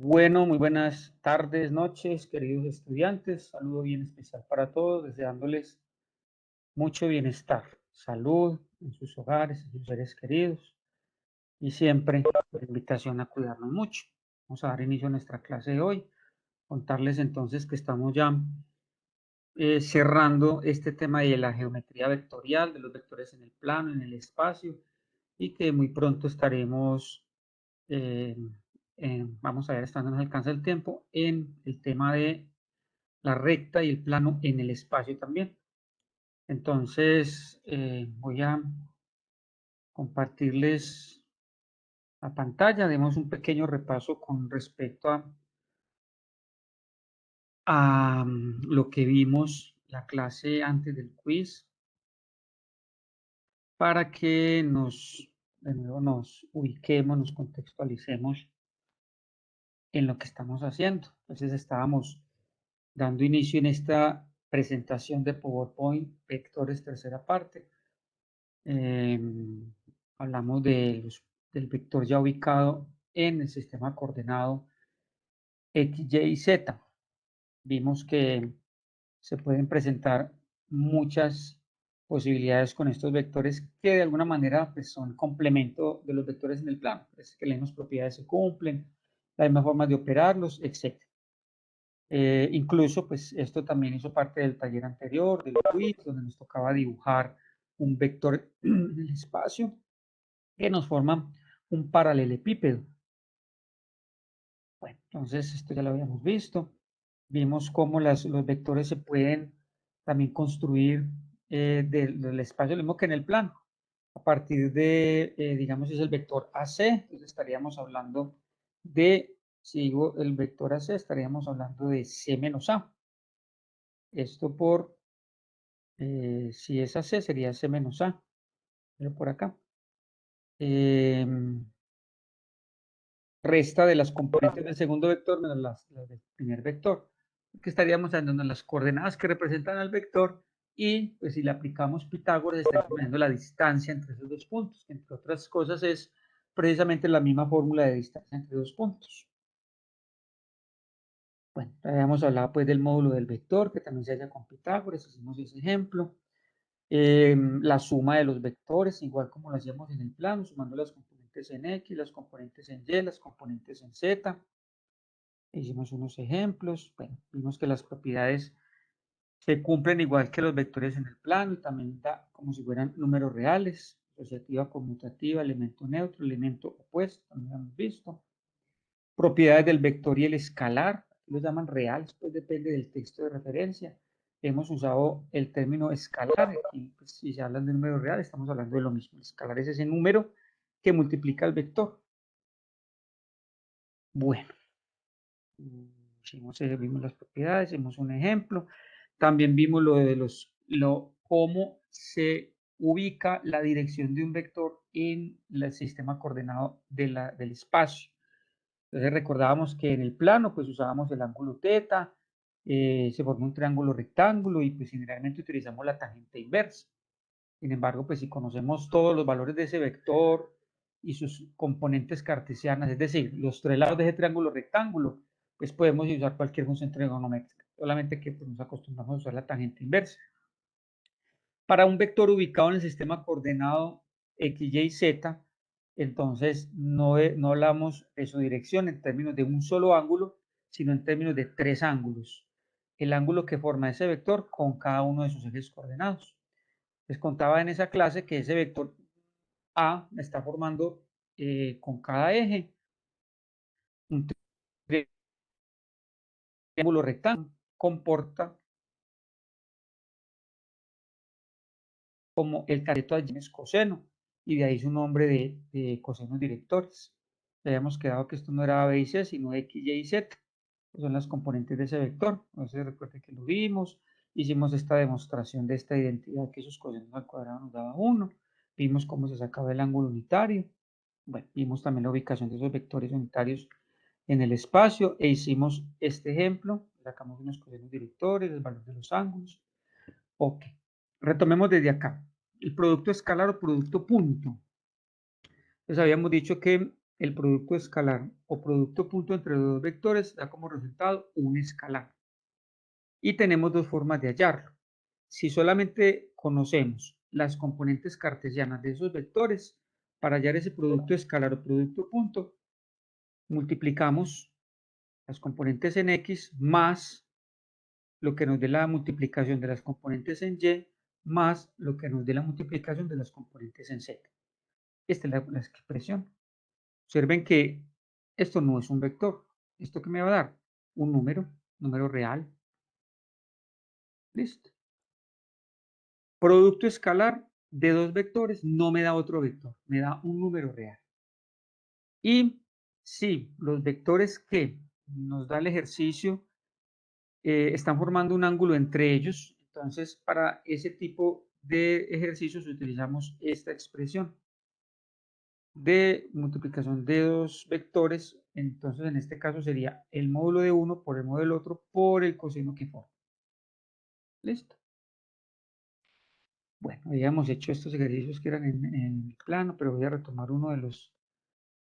Bueno, muy buenas tardes, noches, queridos estudiantes. Saludo bien especial para todos, deseándoles mucho bienestar, salud en sus hogares, en sus seres queridos y siempre la invitación a cuidarnos mucho. Vamos a dar inicio a nuestra clase de hoy. Contarles entonces que estamos ya cerrando este tema de la geometría vectorial, de los vectores en el plano, en el espacio, y que muy pronto estaremos vamos a ver, estando nos alcanza el tiempo, en el tema de la recta y el plano en el espacio también. Entonces, voy a compartirles la pantalla. Demos un pequeño repaso con respecto a lo que vimos la clase antes del quiz para que de nuevo nos ubiquemos, nos contextualicemos en lo que estamos haciendo. Entonces estábamos dando inicio en esta presentación de PowerPoint, vectores tercera parte. Hablamos del vector ya ubicado en el sistema coordenado X, Y y Z. Vimos que se pueden presentar muchas posibilidades con estos vectores que de alguna manera pues, son complemento de los vectores en el plano. Es que las mismas propiedades se cumplen, la misma forma de operarlos, etc. Incluso, pues esto también hizo parte del taller anterior, del quiz, donde nos tocaba dibujar un vector en el espacio que nos forma un paralelepípedo. Bueno, entonces esto ya lo habíamos visto. Vimos cómo los vectores se pueden también construir del espacio, lo mismo que en el plano. A partir de, digamos, es el vector AC, entonces estaríamos hablando de, si digo el vector AC, estaríamos hablando de C menos A. Esto si es AC, sería C menos A. Pero por acá. Resta de las componentes del segundo vector menos las del primer vector. Que estaríamos dando las coordenadas que representan al vector y pues si le aplicamos Pitágoras estaríamos viendo la distancia entre esos dos puntos, que entre otras cosas es precisamente la misma fórmula de distancia entre dos puntos. Bueno, habíamos hablado pues del módulo del vector que también se halla con Pitágoras, hicimos ese ejemplo. La suma de los vectores, igual como lo hacíamos en el plano, sumando las componentes en X, las componentes en Y, las componentes en Z. Hicimos unos ejemplos, bueno, vimos que las propiedades se cumplen igual que los vectores en el plano y también da como si fueran números reales, asociativa, conmutativa, elemento neutro, elemento opuesto, también lo hemos visto. Propiedades del vector y el escalar, lo llaman reales, pues depende del texto de referencia. Hemos usado el término escalar, aquí pues, si se habla de número real, estamos hablando de lo mismo. El escalar es ese número que multiplica el vector. Bueno, vimos las propiedades, vimos un ejemplo. También vimos cómo se ubica la dirección de un vector en el sistema coordenado del espacio. Entonces recordábamos que en el plano pues usábamos el ángulo teta, se formó un triángulo rectángulo y pues generalmente utilizamos la tangente inversa. Sin embargo, pues si conocemos todos los valores de ese vector y sus componentes cartesianas, es decir, los tres lados de ese triángulo rectángulo, pues podemos usar cualquier función trigonométrica, solamente que pues, nos acostumbramos a usar la tangente inversa. Para un vector ubicado en el sistema coordenado X, Y, Z, entonces no hablamos de su dirección en términos de un solo ángulo, sino en términos de tres ángulos. El ángulo que forma ese vector con cada uno de sus ejes coordenados. Les contaba en esa clase que ese vector A está formando con cada eje un triángulo rectángulo, comporta como el cateto allí es coseno, y de ahí su nombre de cosenos directores. Habíamos quedado que esto no era A, B y C, sino X, Y y Z, que son las componentes de ese vector. Entonces recuerden que lo vimos, hicimos esta demostración de esta identidad, que esos cosenos al cuadrado nos daba 1, vimos cómo se sacaba el ángulo unitario, bueno, vimos también la ubicación de esos vectores unitarios en el espacio e hicimos este ejemplo, sacamos unos cosenos directores, el valor de los ángulos. Ok, retomemos desde acá. El producto escalar o producto punto. Entonces habíamos dicho que el producto escalar o producto punto entre los dos vectores da como resultado un escalar. Y tenemos dos formas de hallarlo. Si solamente conocemos las componentes cartesianas de esos vectores, para hallar ese producto escalar o producto punto, multiplicamos las componentes en X más lo que nos dé la multiplicación de las componentes en Y más lo que nos dé la multiplicación de las componentes en Z. Esta es la expresión. Observen que esto no es un vector. ¿Esto qué me va a dar? Un número real. Listo. Producto escalar de dos vectores no me da otro vector, me da un número real. Y si los vectores que nos da el ejercicio están formando un ángulo entre ellos, entonces para ese tipo de ejercicios utilizamos esta expresión de multiplicación de dos vectores. Entonces en este caso sería el módulo de uno por el módulo del otro por el coseno que forma. ¿Listo? Bueno, habíamos hecho estos ejercicios que eran en el plano, pero voy a retomar uno de los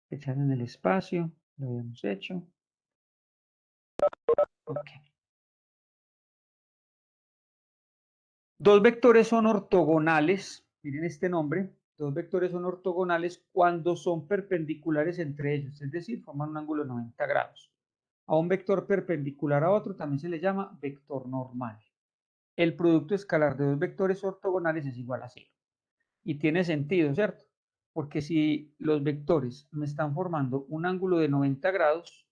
que están en el espacio. Lo habíamos hecho. Ok. Dos vectores son ortogonales. Miren este nombre. Dos vectores son ortogonales cuando son perpendiculares entre ellos, es decir, forman un ángulo de 90 grados. A un vector perpendicular a otro también se le llama vector normal. El producto escalar de dos vectores ortogonales es igual a 0. Y tiene sentido, ¿cierto? Porque si los vectores me están formando un ángulo de 90 grados,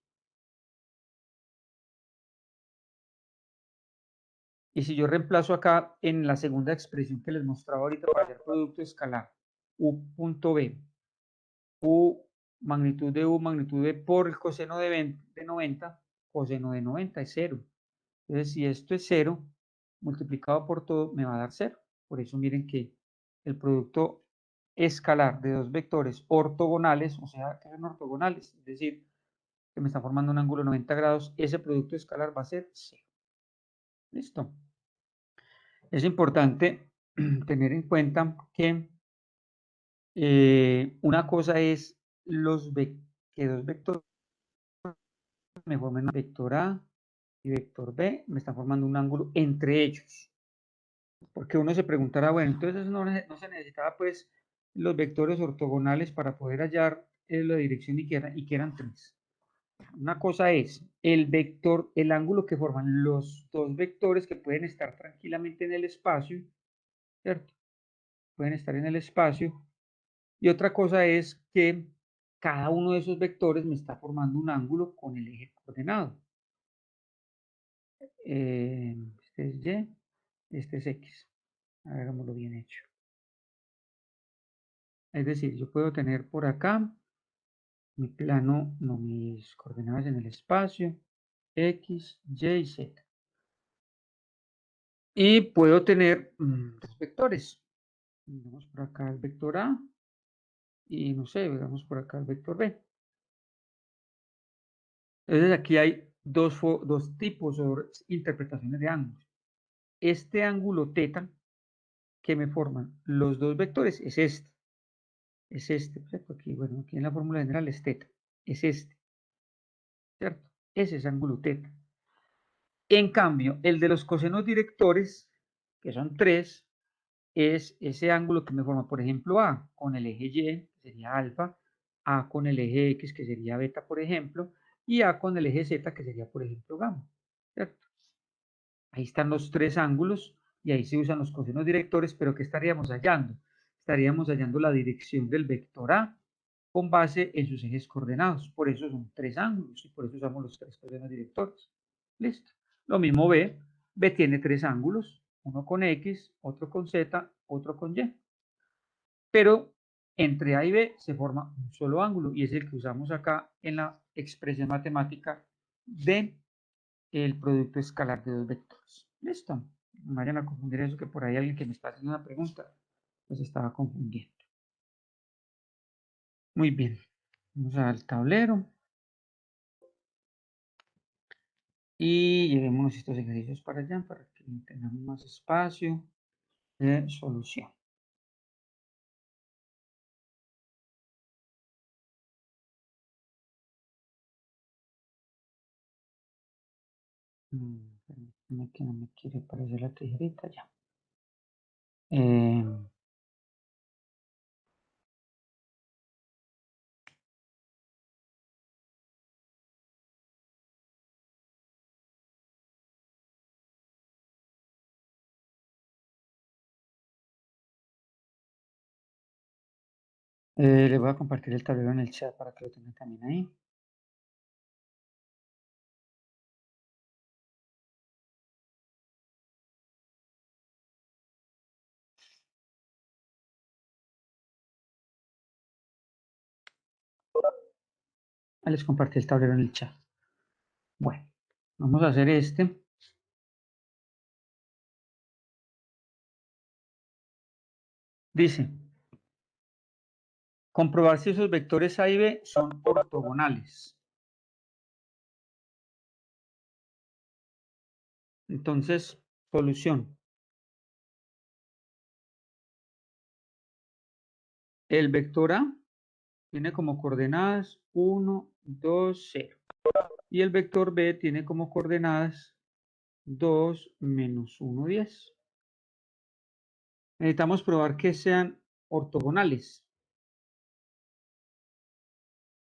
y si yo reemplazo acá en la segunda expresión que les mostraba ahorita para hacer producto escalar, u punto b, u magnitud de u, magnitud de por el coseno de 90, coseno de 90 es 0. Entonces, si esto es 0, multiplicado por todo, me va a dar 0. Por eso miren que el producto escalar de dos vectores ortogonales, o sea, que son ortogonales, es decir, que me están formando un ángulo de 90 grados, ese producto escalar va a ser 0. ¿Listo? Es importante tener en cuenta que una cosa es que dos vectores me formen vector A y vector B, me están formando un ángulo entre ellos. Porque uno se preguntará, bueno, entonces no se necesitaba pues los vectores ortogonales para poder hallar la dirección y que eran 3. Una cosa es el vector, el ángulo que forman los dos vectores que pueden estar tranquilamente en el espacio, ¿cierto? Pueden estar en el espacio. Y otra cosa es que cada uno de esos vectores me está formando un ángulo con el eje coordenado. Este es Y, este es X. Hagámoslo bien hecho. Es decir, yo puedo tener por acá mi plano, no, mis coordenadas en el espacio, X, Y y Z. Y puedo tener dos vectores. Vamos por acá el vector A y no sé, veamos por acá el vector B. Entonces aquí hay dos tipos o interpretaciones de ángulos. Este ángulo θ que me forman los dos vectores es este. Es este, ¿cierto? Aquí, bueno, aquí en la fórmula general es θ. Es este, ¿cierto? Ese es ángulo θ. En cambio, el de los cosenos directores, que son 3, es ese ángulo que me forma, por ejemplo, A con el eje Y, que sería alfa, A con el eje X, que sería beta, por ejemplo, y A con el eje Z, que sería, por ejemplo, gamma. ¿Cierto? Ahí están los 3 ángulos y ahí se usan los cosenos directores, pero ¿qué estaríamos hallando? Estaríamos hallando la dirección del vector A con base en sus ejes coordenados. Por eso son 3 ángulos y por eso usamos los 3 cosenos directores. Listo. Lo mismo B. B tiene 3 ángulos, uno con X, otro con Z, otro con Y. Pero entre A y B se forma un solo ángulo y es el que usamos acá en la expresión matemática de el producto escalar de dos vectores. Listo. No vayan a confundir eso, que por ahí alguien que me está haciendo una pregunta, pues estaba confundiendo. Muy bien. Vamos al tablero y llevémonos estos ejercicios para allá para que tengamos más espacio de solución. Que no me quiere aparecer la tijerita ya. Les voy a compartir el tablero en el chat para que lo tengan también ahí. Ahí les compartí el tablero en el chat. Bueno, vamos a hacer este. Dice, comprobar si esos vectores A y B son ortogonales. Entonces, solución. El vector A tiene como coordenadas 1, 2, 0. Y el vector B tiene como coordenadas 2, menos 1, 10. Necesitamos probar que sean ortogonales.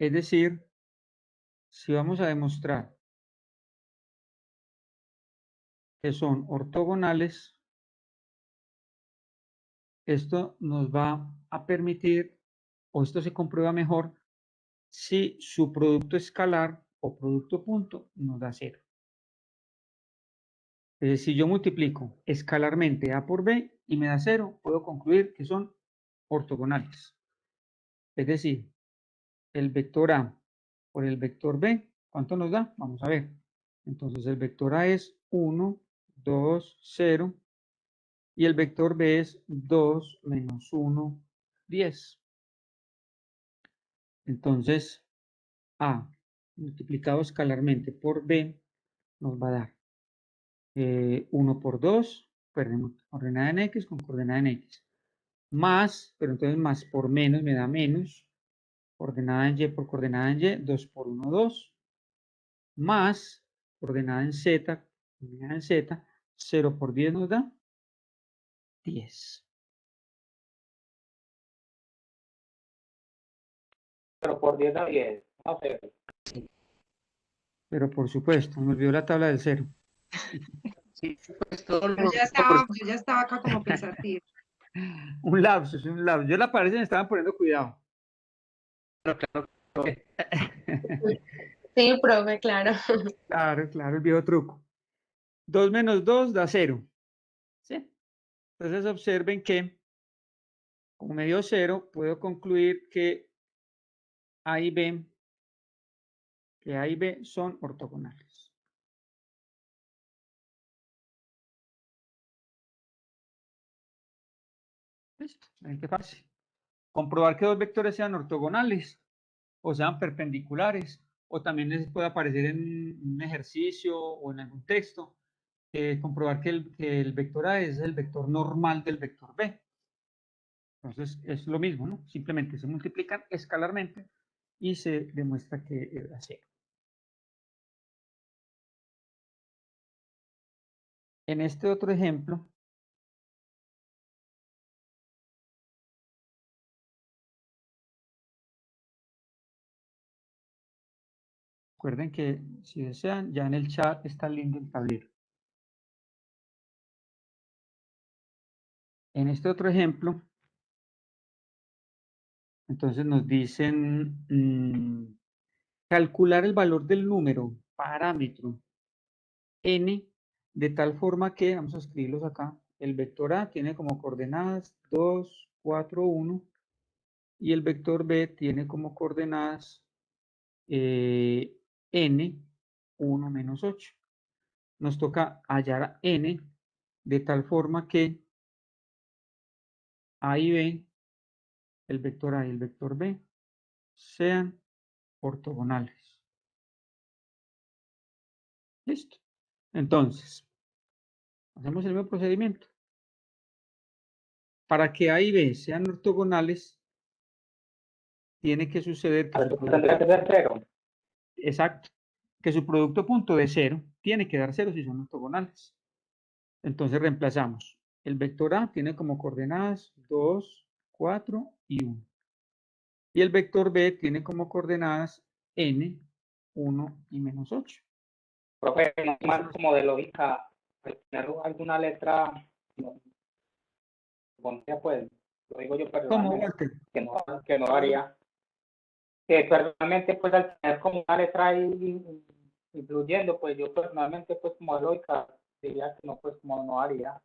Es decir, si vamos a demostrar que son ortogonales, esto nos va a permitir, o esto se comprueba mejor, si su producto escalar o producto punto nos da 0. Si yo multiplico escalarmente A por B y me da 0, puedo concluir que son ortogonales. Es decir, el vector A por el vector B, ¿cuánto nos da? Vamos a ver. Entonces el vector A es 1, 2, 0 y el vector B es 2 menos 1, 10. Entonces A multiplicado escalarmente por B nos va a dar 1 por 2, perdemos coordenada en X con coordenada en X, más, pero entonces más por menos me da menos, coordenada en Y por coordenada en Y, 2 por 1, 2, más coordenada en Z, 0 por 10 nos da 10. Pero por 10 da 10. No sé. Pero por supuesto, me olvidó la tabla del 0. Sí, pues todo Yo ya estaba acá como pensativo. Un lapsus, un lapsus. Yo la parecía me estaban poniendo cuidado. claro. Sí, profe, claro. Claro, claro, el viejo truco. 2 menos 2 da 0. ¿Sí? Entonces observen que, como me dio 0, puedo concluir que A y B, son ortogonales. Listo, ven qué fácil. Comprobar que dos vectores sean ortogonales o sean perpendiculares, o también les puede aparecer en un ejercicio o en algún texto, comprobar que el vector A es el vector normal del vector B. Entonces es lo mismo, ¿no? Simplemente se multiplican escalarmente y se demuestra que da 0. En este otro ejemplo, recuerden que si desean, ya en el chat está el link del tablero. En este otro ejemplo, entonces nos dicen calcular el valor del número parámetro n de tal forma que, vamos a escribirlos acá, el vector A tiene como coordenadas 2, 4, 1 y el vector B tiene como coordenadas n, 1 menos 8. Nos toca hallar n de tal forma que A y B, el vector A y el vector B, sean ortogonales. Listo. Entonces, hacemos el mismo procedimiento. Para que A y B sean ortogonales, tiene que suceder que su Tendría que ser 0. exacto, que su producto punto de 0 tiene que dar 0 si son ortogonales. Entonces reemplazamos. El vector A tiene como coordenadas 2, 4 y 1. Y el vector B tiene como coordenadas n, 1 y menos 8. Profe, más como de lógica, al tener alguna letra, no, pues, lo digo yo ¿Cómo, personalmente, Walter? que no haría. Que personalmente, pues, al tener como una letra ahí incluyendo, pues, yo personalmente, pues, como de lógica, diría que no, pues, como no haría.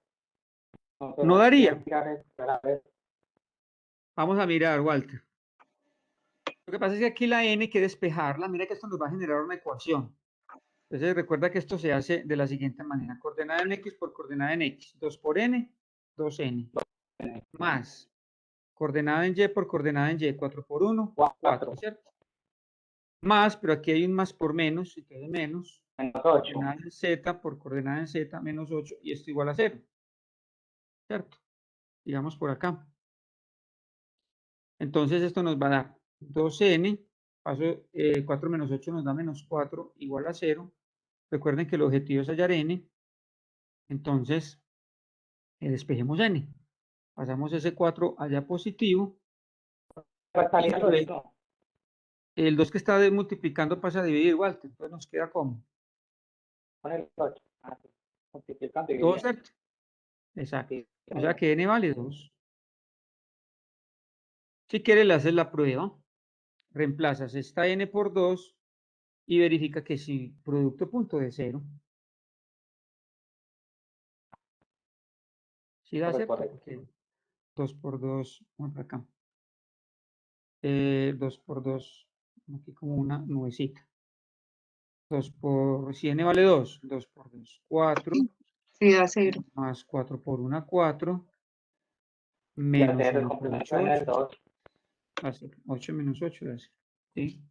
No sé, No daría. mirar eso, a ver. Vamos a mirar, Walter. Lo que pasa es que aquí la n hay que despejarla. Mira que esto nos va a generar una ecuación. Entonces recuerda que esto se hace de la siguiente manera. Coordenada en x por coordenada en x. 2 por n, 2n. Más coordenada en y por coordenada en y. 4 por 1, 4, ¿cierto? Más, pero aquí hay un más por menos, y queda menos. Menos 8. Coordenada en z por coordenada en z, menos 8, y esto igual a 0. ¿Cierto? Digamos por acá. Entonces esto nos va a dar 2n, paso 4 menos 8 nos da menos 4, igual a 0. Recuerden que el objetivo es hallar n. Entonces, despejemos n. Pasamos ese 4 allá positivo. El 2 que está multiplicando pasa a dividir igual. Entonces nos queda como Con el 8. Multiplicando y 2, ¿cierto? Exacto. O sea que n vale 2. Si quieres, le haces la prueba. Reemplazas esta n por 2 y verifica que si producto punto de 0. Si da, ¿cierto? Porque 2 por 2, vamos para acá. 2 por 2, aquí como una nubecita. 2 por, si n vale 2, 2 por 2, 4. Sí, da 0. Más 4 por 1, 4. Menos 1 por 8, 8. Así, 8 menos 8, así. ¿Sí?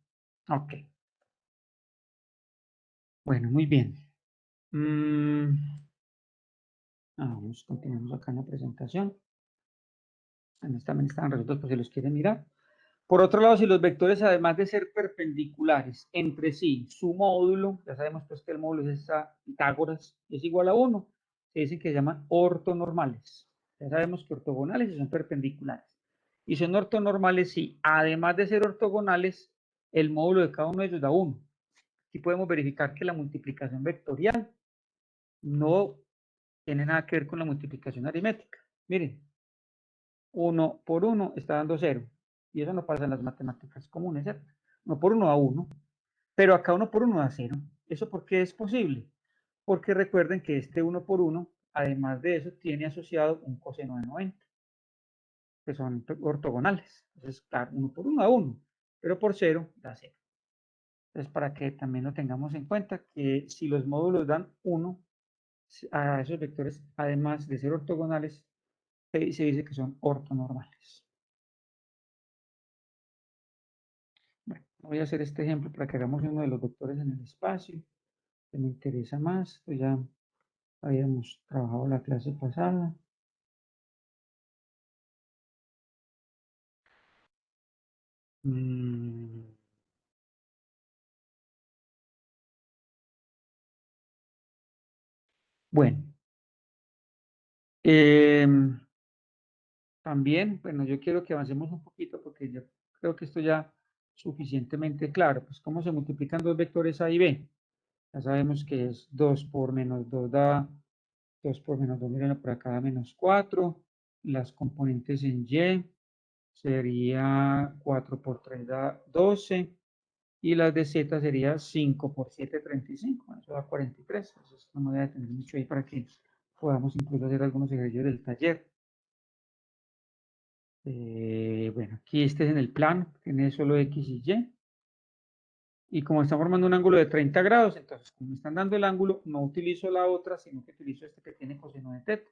Ok. Bueno, muy bien. Vamos, continuamos acá en la presentación. También están resueltos por si los quieren mirar. Por otro lado, si los vectores, además de ser perpendiculares entre sí, su módulo, ya sabemos pues que el módulo es esa Pitágoras, es igual a 1, se dice que se llaman ortonormales. Ya sabemos que ortogonales y son perpendiculares. Y son ortonormales si, además de ser ortogonales, el módulo de cada uno de ellos da 1. Aquí podemos verificar que la multiplicación vectorial no tiene nada que ver con la multiplicación aritmética. Miren, 1 por 1 está dando 0. Y eso no pasa en las matemáticas comunes, ¿cierto? 1 por 1 da 1. Pero acá 1 por 1 da 0. ¿Eso por qué es posible? Porque recuerden que este 1 por 1, además de eso, tiene asociado un coseno de 90, que son ortogonales. Entonces, claro, 1 por 1 da 1, pero por 0 da 0. Entonces, para que también lo tengamos en cuenta, que si los módulos dan 1 a esos vectores, además de ser ortogonales, se dice que son ortonormales. Bueno, voy a hacer este ejemplo para que hagamos uno de los vectores en el espacio, que me interesa más. Pues ya habíamos trabajado la clase pasada. Bueno. También, bueno, yo quiero que avancemos un poquito porque yo creo que esto ya es suficientemente claro. Pues cómo se multiplican dos vectores A y B. Ya sabemos que es 2 por menos 2 da 2 por menos 2, miren por acá da menos 4. Las componentes en Y sería 4 por 3 da 12. Y las de Z sería 5 por 7, 35. Bueno, eso da 43. Entonces no me voy a detener mucho ahí para que podamos incluso hacer algunos ejercicios del taller. Bueno, aquí este es en el plano, tiene solo X y Y. Y como está formando un ángulo de 30 grados, entonces como me están dando el ángulo, no utilizo la otra, sino que utilizo este que tiene coseno de teta.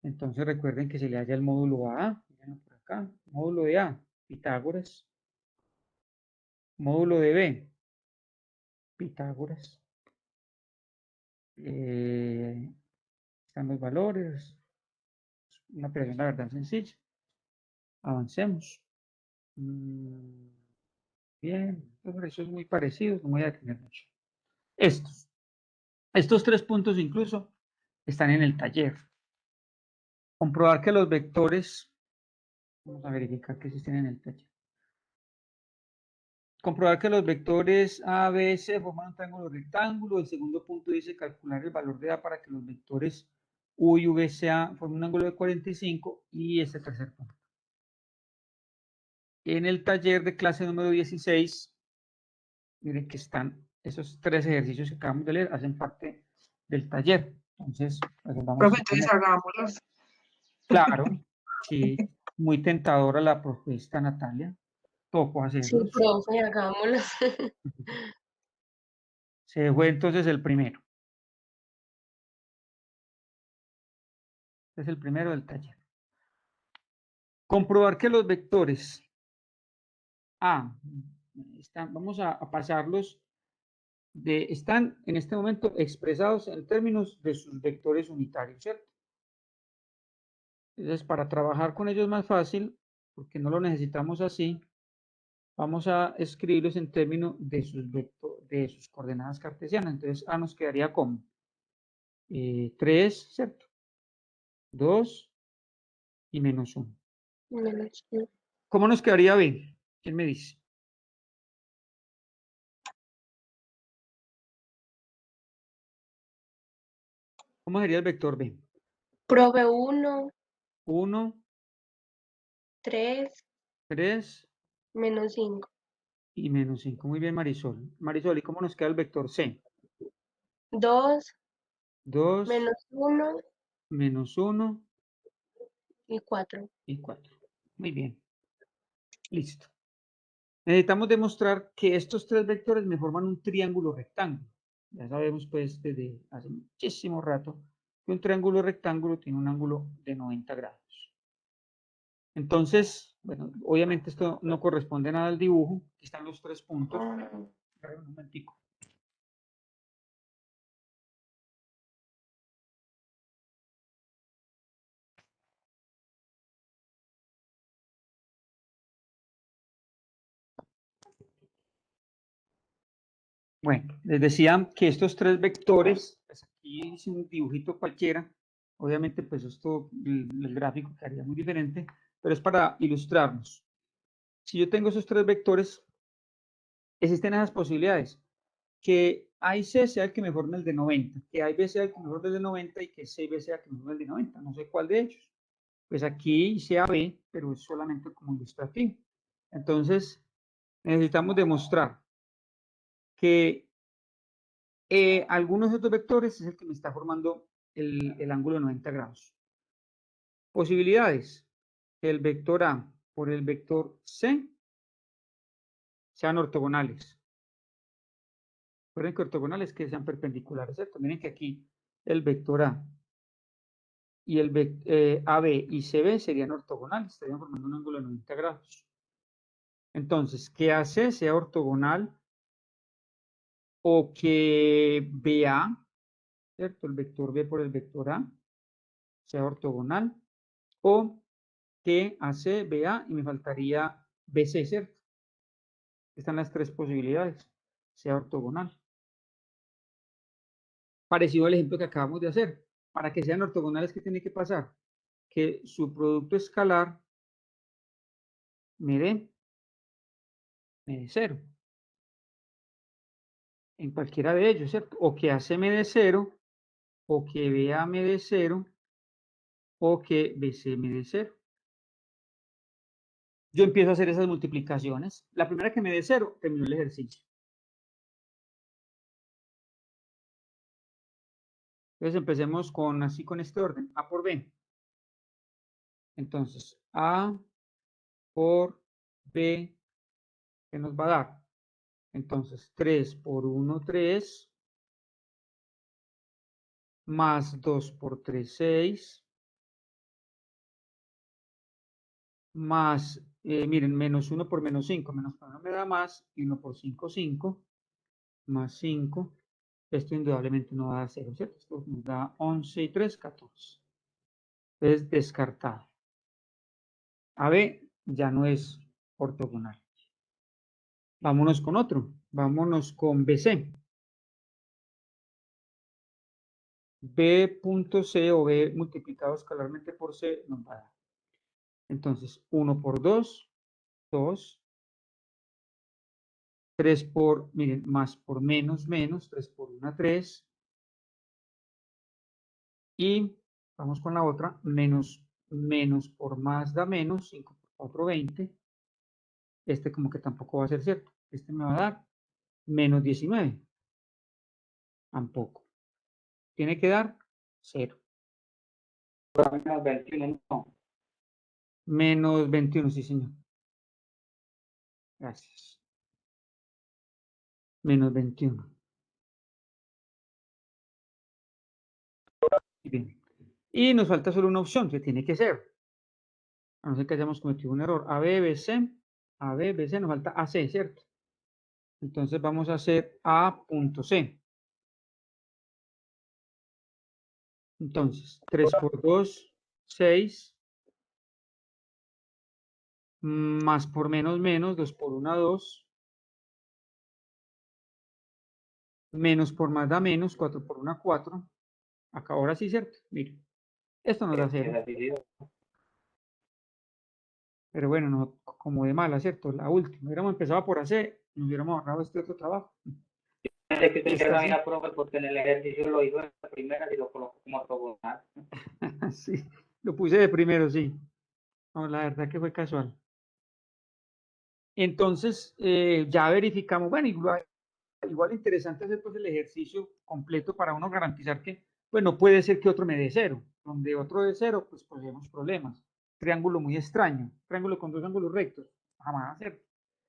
Entonces recuerden que se le halla el módulo A, miren por acá, módulo de A, Pitágoras. Módulo de B, Pitágoras. Están los valores. Una operación, la verdad, sencilla. Avancemos. Bien, los ejercicios muy parecidos, no me voy a detener mucho. Estos 3 puntos incluso están en el taller. Comprobar que los vectores, vamos a verificar que existen en el taller. Comprobar que los vectores A, B, C forman un triángulo rectángulo. El segundo punto dice calcular el valor de A para que los vectores U y V formen un ángulo de 45. Y este tercer punto. En el taller de clase número 16, miren que están esos 3 ejercicios que acabamos de leer, hacen parte del taller. Entonces, pues vamos Profe, entonces hagámoslos. Claro, sí, muy tentadora la propuesta, Natalia. tocó Sí, hacerlos. profe, hagámoslo. Se fue entonces el primero. Este es el primero del taller. Comprobar que los vectores vamos a pasarlos están en este momento expresados en términos de sus vectores unitarios, ¿cierto? Entonces, para trabajar con ellos más fácil, porque no lo necesitamos así, vamos a escribirlos en términos de de sus coordenadas cartesianas. Entonces, A nos quedaría como 3, ¿cierto? 2 y menos 1. Menos uno. ¿Cómo nos quedaría B? ¿Quién me dice? ¿Cómo sería el vector B? Profe 1, 1, 3, 3 menos 5. y menos 5. Muy bien, Marisol. Marisol, ¿y cómo nos queda el vector C? 2, 2, menos 1 menos 1 y 4. y 4. Muy bien. Listo. Necesitamos demostrar que estos tres vectores me forman un triángulo rectángulo. Ya sabemos, pues, desde hace muchísimo rato que un triángulo rectángulo tiene un ángulo de 90 grados. Entonces, bueno, obviamente esto no corresponde nada al dibujo. Aquí están los 3 puntos. Un momentico. Bueno, les decía que estos tres vectores, pues aquí hice un dibujito cualquiera, obviamente pues esto, el gráfico quedaría muy diferente, pero es para ilustrarnos. Si yo tengo esos tres vectores, existen esas posibilidades, que A y C sea el que me forme el de 90, que A y B sea el que me forme el de 90 y que C y B sea el que me forme el de 90, no sé cuál de ellos. Pues aquí hice AB, pero es solamente como ilustrativo. Entonces, necesitamos demostrar que algunos de estos vectores es el que me está formando el ángulo de 90 grados. Posibilidades. Que el vector A por el vector C sean ortogonales. Recuerden que ortogonales que sean perpendiculares, ¿cierto? Miren que aquí el vector A y el AB y CB serían ortogonales, estarían formando un ángulo de 90 grados. Entonces, que AC sea ortogonal o que BA, ¿cierto? El vector B por el vector A sea ortogonal, o que AC, BA y me faltaría BC, ¿cierto? Están las tres posibilidades, sea ortogonal. Parecido al ejemplo que acabamos de hacer. Para que sean ortogonales, ¿qué tiene que pasar? Que su producto escalar me dé 0. En cualquiera de ellos, ¿cierto? O que AC me dé 0, o que BA me dé 0, o que BC me dé 0. Yo empiezo a hacer esas multiplicaciones. La primera que me dé 0, termino el ejercicio. Entonces empecemos así con este orden, A por B. Entonces, A por B, ¿qué nos va a dar? Entonces, 3 por 1, 3, más 2 por 3, 6, más, miren, menos 1 por menos 5, menos 1 me da más, y 1 por 5, 5, más 5, esto indudablemente no va a dar 0, ¿cierto? Esto nos da 11 y 3, 14. Es descartado. AB ya no es ortogonal. Vámonos con otro, vámonos con BC. B.C o B multiplicado escalarmente por C nos va a dar. Entonces, 1 por 2, 2. 3 por, miren, más por menos, menos. 3 por 1, 3. Y vamos con la otra. Menos, menos por más da menos. 5 por 4, 20. Este como que tampoco va a ser cierto. Este me va a dar menos 19. Tampoco. Tiene que dar 0. Menos 21, no. Menos 21, sí, señor. Gracias. Menos 21. Bien. Y nos falta solo una opción, que tiene que ser. A no ser que hayamos cometido un error. AB, BC. AB, BC, nos falta AC, ¿cierto? Entonces vamos a hacer A.C. Entonces, 3 por 2, 6. Más por menos, menos. 2 por 1, 2. Menos por más da menos. 4 por 1, 4. Acá ahora sí, ¿cierto? Miren. Esto nos da 0. Pero bueno, no, como de mala, ¿cierto? La última. Hubiéramos empezado por AC, nos hubiéramos ahorrado este otro trabajo. Sé que usted Esta no sí. era profe porque en el ejercicio lo hizo en la primera y lo colocó como ortogonal. Sí, lo puse de primero, sí. No, la verdad que fue casual. Entonces, ya verificamos, bueno, igual interesante hacer pues el ejercicio completo para uno garantizar que, pues no puede ser que otro me dé 0. Donde otro dé 0, pues tenemos problemas. Triángulo muy extraño, triángulo con dos ángulos rectos, jamás hacer.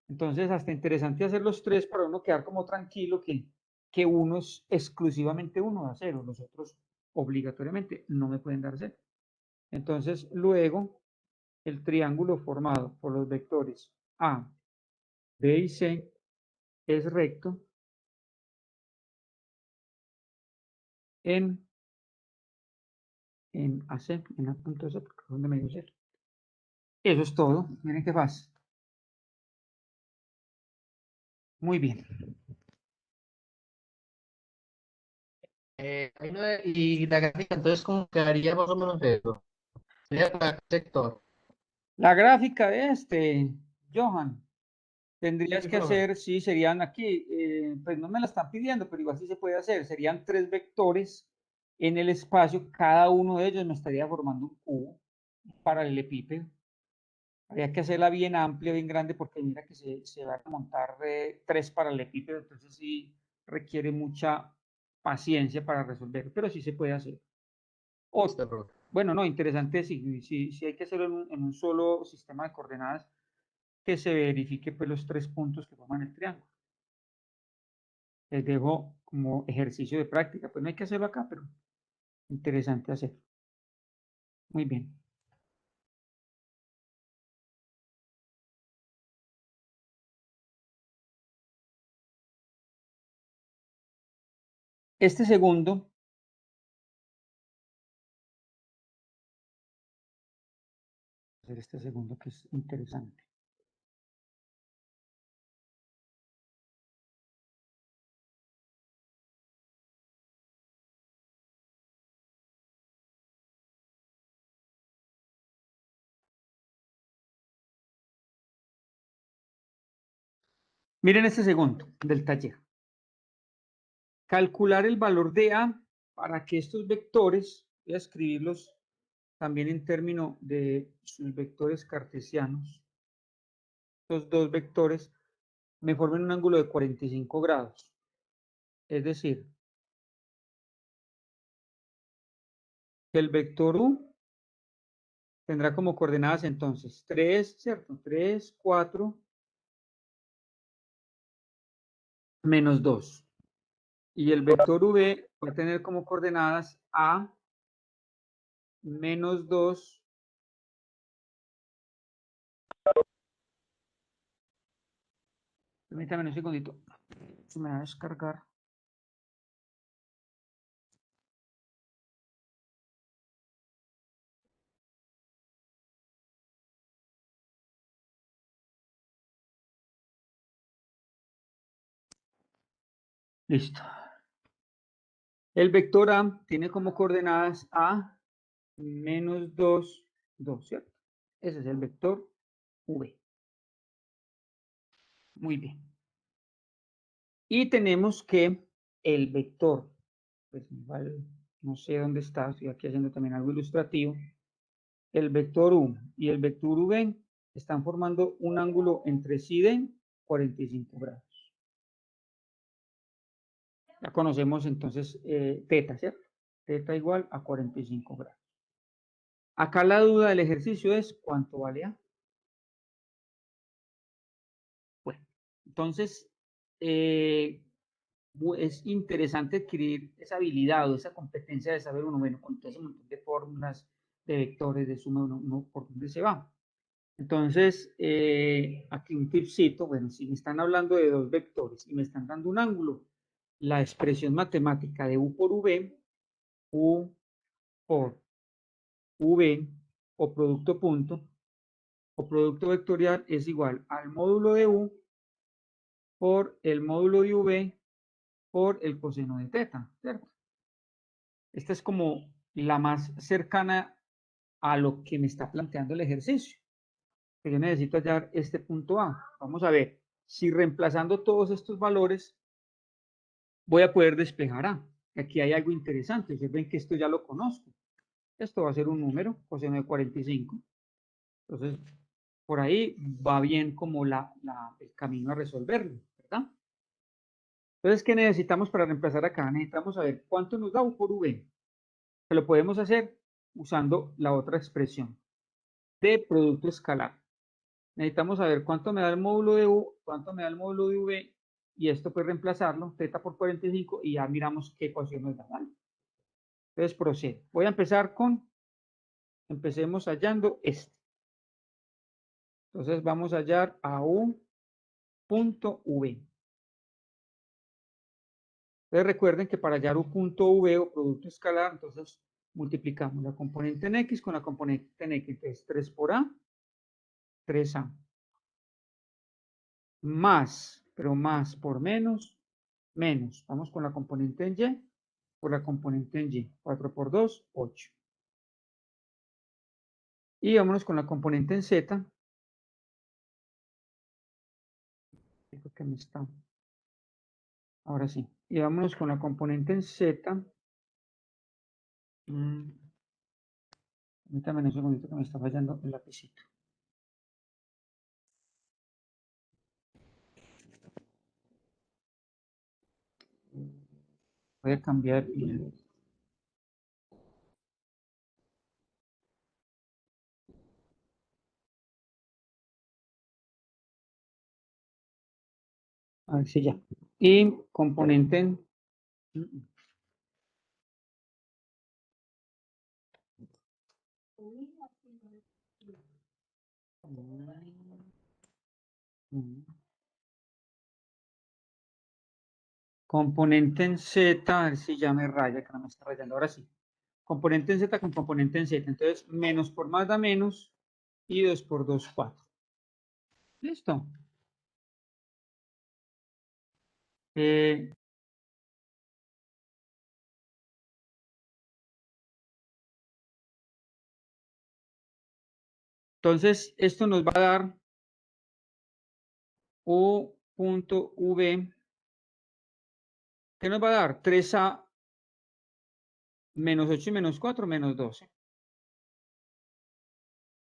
Entonces, hasta interesante hacer los tres para uno quedar como tranquilo que uno es exclusivamente uno da 0, los otros obligatoriamente no me pueden dar 0. Entonces, luego, el triángulo formado por los vectores A, B y C es recto en AC, en A punto C, porque es donde me dio 0. Eso es todo. Miren qué fácil. Muy bien. Y la gráfica, entonces, ¿cómo quedaría más o menos eso? Sería para el sector. La gráfica de este, Johan, tendrías Sí, que profe. hacer, sí, serían aquí, pues no me la están pidiendo, pero igual sí se puede hacer. Serían 3 vectores en el espacio, cada uno de ellos me estaría formando un cubo para el paralelepípedo. Habría que hacerla bien amplia, bien grande, porque mira que se van a montar 3 paralelepípedos, entonces sí requiere mucha paciencia para resolver, pero sí se puede hacer. O, Listo, profe. bueno, no, interesante, sí hay que hacerlo en un solo sistema de coordenadas que se verifique pues los 3 puntos que forman el triángulo. Les dejo como ejercicio de práctica, pues no hay que hacerlo acá, pero interesante hacerlo. Muy bien. Este segundo que es interesante. Miren este segundo del taller. Calcular el valor de A para que estos vectores, voy a escribirlos también en términos de sus vectores cartesianos. Estos dos vectores me formen un ángulo de 45 grados. Es decir, que el vector U tendrá como coordenadas entonces 3, ¿cierto? 3, 4, menos 2. Y el vector V va a tener como coordenadas A, menos 2. Permítame un segundito. Se me va a descargar. Listo. El vector A tiene como coordenadas A, menos 2, 2, ¿cierto? Ese es el vector V. Muy bien. Y tenemos que el vector, pues igual no sé dónde está, estoy aquí haciendo también algo ilustrativo. El vector U y el vector V están formando un ángulo entre sí de 45 grados. Ya conocemos entonces teta, ¿cierto? Teta igual a 45 grados. Acá la duda del ejercicio es ¿cuánto vale A? Entonces, es interesante adquirir esa habilidad o esa competencia de saber uno, bueno, con todo ese montón de fórmulas, de vectores, de suma, uno por dónde se va. Entonces, aquí un tipcito, bueno, si me están hablando de dos vectores y me están dando un ángulo, la expresión matemática de U por V, U por V o producto punto o producto vectorial es igual al módulo de U por el módulo de V por el coseno de teta, ¿cierto? Esta es como la más cercana a lo que me está planteando el ejercicio. Que yo necesito hallar este punto A. Vamos a ver, si reemplazando todos estos valores voy a poder despejar A. Aquí hay algo interesante, ustedes ven que esto ya lo conozco. Esto va a ser un número, coseno de 45. Entonces, por ahí va bien como el camino a resolverlo, ¿verdad? Entonces, ¿qué necesitamos para reemplazar acá? Necesitamos saber cuánto nos da U por V. Que lo podemos hacer usando la otra expresión de producto escalar. Necesitamos saber cuánto me da el módulo de U, cuánto me da el módulo de V, y esto puede reemplazarlo, teta por 45, y ya miramos qué ecuación nos da, ¿vale? Entonces procedo. Voy a empezar empecemos hallando este. Entonces vamos a hallar a U punto V. Entonces recuerden que para hallar U punto V o producto escalar, entonces multiplicamos la componente en X con la componente en X. Entonces 3 por A, 3A. Más, pero más por menos, menos. Vamos con la componente en Y por la componente en Y. 4 por 2, 8. Y vámonos con la componente en Z. Creo que me está. Ahora sí. Y vámonos con la componente en Z. Permítame un segundito que me está fallando el lapicito. Voy a cambiar. A ver si ya. Y componente en. Componente en Z, a ver si ya me raya, que no me está rayando. Ahora sí. Componente en Z con componente en Z. Entonces, menos por más da menos. Y 2 por 2, 4. Listo. Entonces, esto nos va a dar U punto V. ¿Qué nos va a dar? 3A menos 8 y menos 4, menos 12.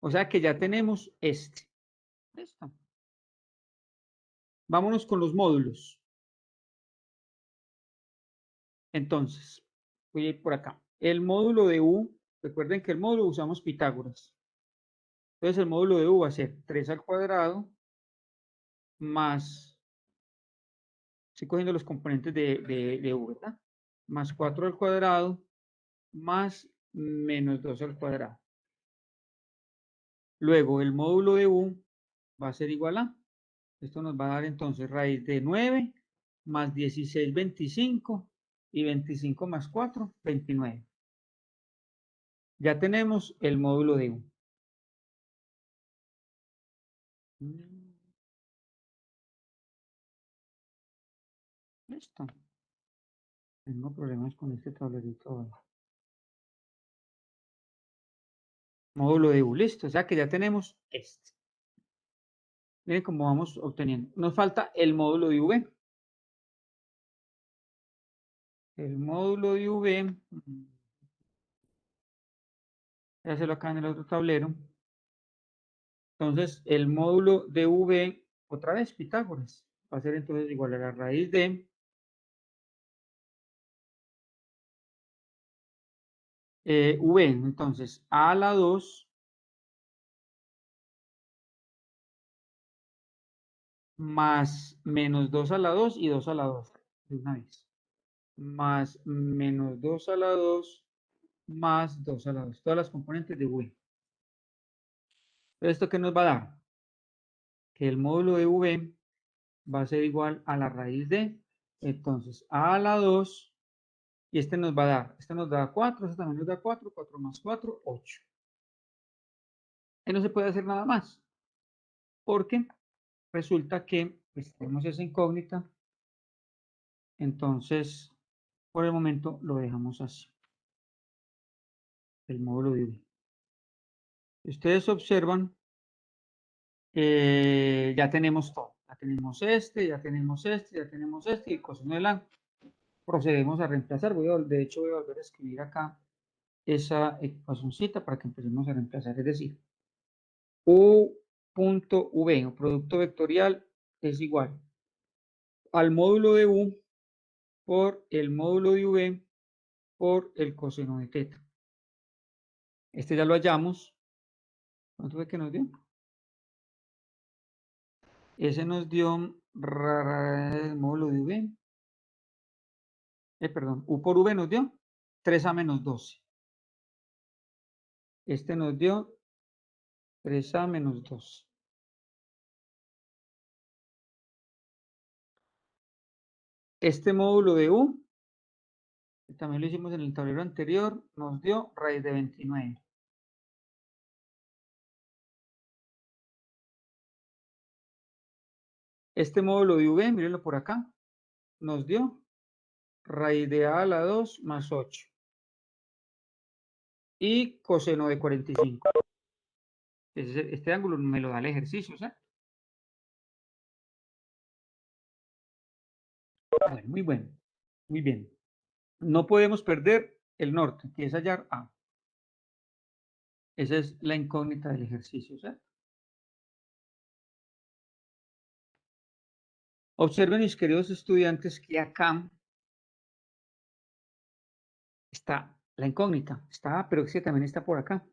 O sea que ya tenemos este. Listo. Vámonos con los módulos. Entonces, voy a ir por acá. El módulo de U, recuerden que el módulo usamos Pitágoras. Entonces, el módulo de U va a ser 3 al cuadrado más, estoy cogiendo los componentes de U, ¿verdad? Más 4 al cuadrado más menos 2 al cuadrado. Luego, el módulo de U va a ser igual a, esto nos va a dar entonces raíz de 9 más 16, 25 y 25 más 4, 29. Ya tenemos el módulo de U. Listo. Tengo problemas con este tablerito. Módulo de U, listo. O sea que ya tenemos este. Miren cómo vamos obteniendo. Nos falta el módulo de V. El módulo de V. Ya se lo acá en el otro tablero. Entonces, el módulo de V, otra vez Pitágoras. Va a ser entonces igual a la raíz de V. Entonces, a la 2 . más menos 2 a la 2 y 2 a la 2 de una vez. Más menos 2 a la 2 más 2 a la 2. Todas las componentes de V. ¿Esto qué nos va a dar? Que el módulo de V va a ser igual a la raíz de, entonces, a la 2, y este nos va a dar, este nos da 4, este también nos da 4, 4 más 4, 8. Y no se puede hacer nada más, porque resulta que pues, tenemos esa incógnita, entonces, por el momento lo dejamos así, el módulo de V. Ustedes observan, ya tenemos todo, ya tenemos este, ya tenemos este, ya tenemos este, y coseno del ángulo. Procedemos a reemplazar, de hecho voy a volver a escribir acá esa ecuacióncita para que empecemos a reemplazar, es decir, U punto V, o producto vectorial, es igual al módulo de U por el módulo de V por el coseno de teta. Este ya lo hallamos. ¿Cuánto fue que nos dio? Ese nos dio el módulo de V. Perdón, U por V nos dio 3A menos 12. Este nos dio 3A menos 12. Este módulo de U, que también lo hicimos en el tablero anterior, nos dio raíz de 29. Este módulo de V, mírenlo por acá, nos dio raíz de A a la 2 más 8. Y coseno de 45. Este ángulo me lo da el ejercicio, ¿sí? A ver, muy bueno, muy bien. No podemos perder el norte, que es hallar A. Esa es la incógnita del ejercicio, ¿sí? Observen, mis queridos estudiantes, que acá está la incógnita. Está A, pero que también está por acá.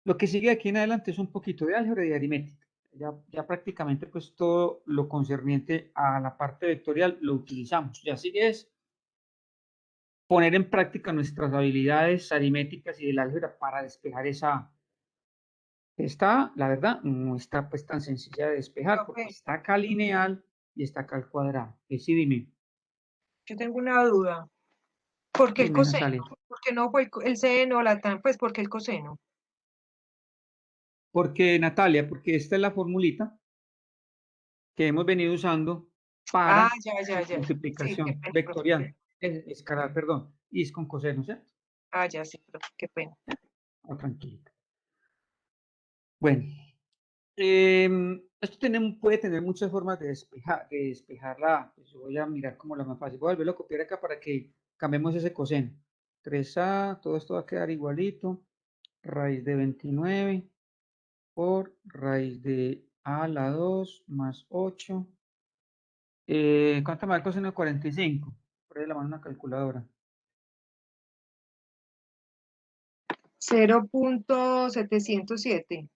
Lo que sigue aquí en adelante es un poquito de álgebra y de aritmética. Ya prácticamente pues todo lo concerniente a la parte vectorial lo utilizamos. Ya sigue es poner en práctica nuestras habilidades aritméticas y del álgebra para despejar esa. Está, la verdad, no está pues tan sencilla de despejar porque Profe, está acá lineal y está acá al cuadrado. Sí, dime, yo tengo una duda. ¿Por qué el dime, coseno? Natalia. ¿Por qué no fue el seno, la tan? Pues, ¿por qué el coseno? Porque, Natalia, porque esta es la formulita que hemos venido usando Ah, para ya. Sí, qué multiplicación pena, profe. vectorial. Escalar, perdón. Y es con coseno, ¿cierto? Ah, ya, sí, profe, qué pena. Tranquilita. Bueno, esto puede tener muchas formas de despejarla. Pues yo voy a mirar como la más fácil. Voy a volverlo a copiar acá para que cambiemos ese coseno. 3A, todo esto va a quedar igualito. Raíz de 29 por raíz de A a la 2 más 8. ¿Cuánto me da el coseno de 45? Por ahí la mano una calculadora. 0.707.